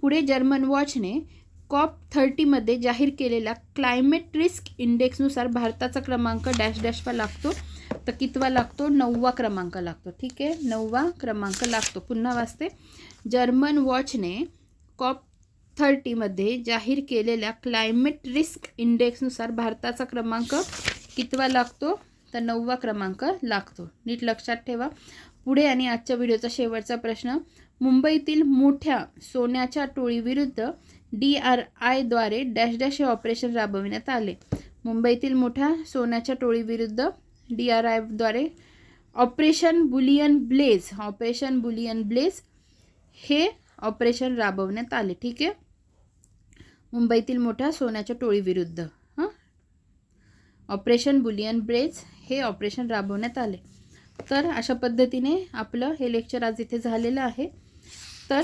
पुढे जर्मन वॉचने COP30मध्ये जाहीर केलेल्या क्लायमेट रिस्क इंडेक्सनुसार भारताचा क्रमांक डॅश डॅशवा लागतो. तर कितवा लागतो? 9वा क्रमांक लागतो. ठीक आहे. 9वा क्रमांक लागतो. पुन्हा वाचते. जर्मन वॉचने COP30मध्ये जाहीर केलेल्या क्लायमेट रिस्क इंडेक्सनुसार भारताचा क्रमांक कितवा लागतो? तर 9वा क्रमांक लागतो. नीट लक्षात ठेवा. पुढे आणि आजच्या व्हिडिओचा शेवटचा प्रश्न. मुंबईतील मोठ्या सोन्याच्या टोळीविरुद्ध DRIद्वारे डॅश डॅश हे ऑपरेशन राबविण्यात आले. मुंबईतील मोठ्या सोन्याच्या टोळीविरुद्ध DRIद्वारे ऑपरेशन बुलियन ब्लेज हे ऑपरेशन राबवण्यात आले. ठीक आहे. मुंबईतील मोठ्या सोन्याच्या टोळीविरुद्ध ऑपरेशन बुलियन ब्लेज हे ऑपरेशन राबवण्यात आले. तर अशा पद्धतीने आपलं हे लेक्चर आज इथे झालेलं आहे. तर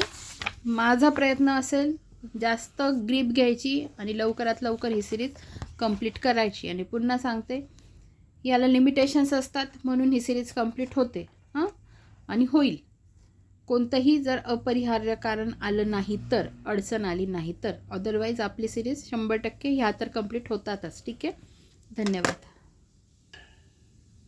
माझा प्रयत्न असेल जास्त ग्रीप घ्यायची आणि लवकरात लवकर ही सिरीज कंप्लीट करायची. आणि पुन्हा सांगते, याला लिमिटेशन्स असतात म्हणून ही सिरीज कंप्लीट होते आणि होईल. कोणतंही जर अपरिहार्य कारण आलं नाही तर, अडचण आली नाही तर, अदरवाईज आपली सिरीज 100% ह्या तर कंप्लीट होतातच. ठीक आहे. धन्यवाद.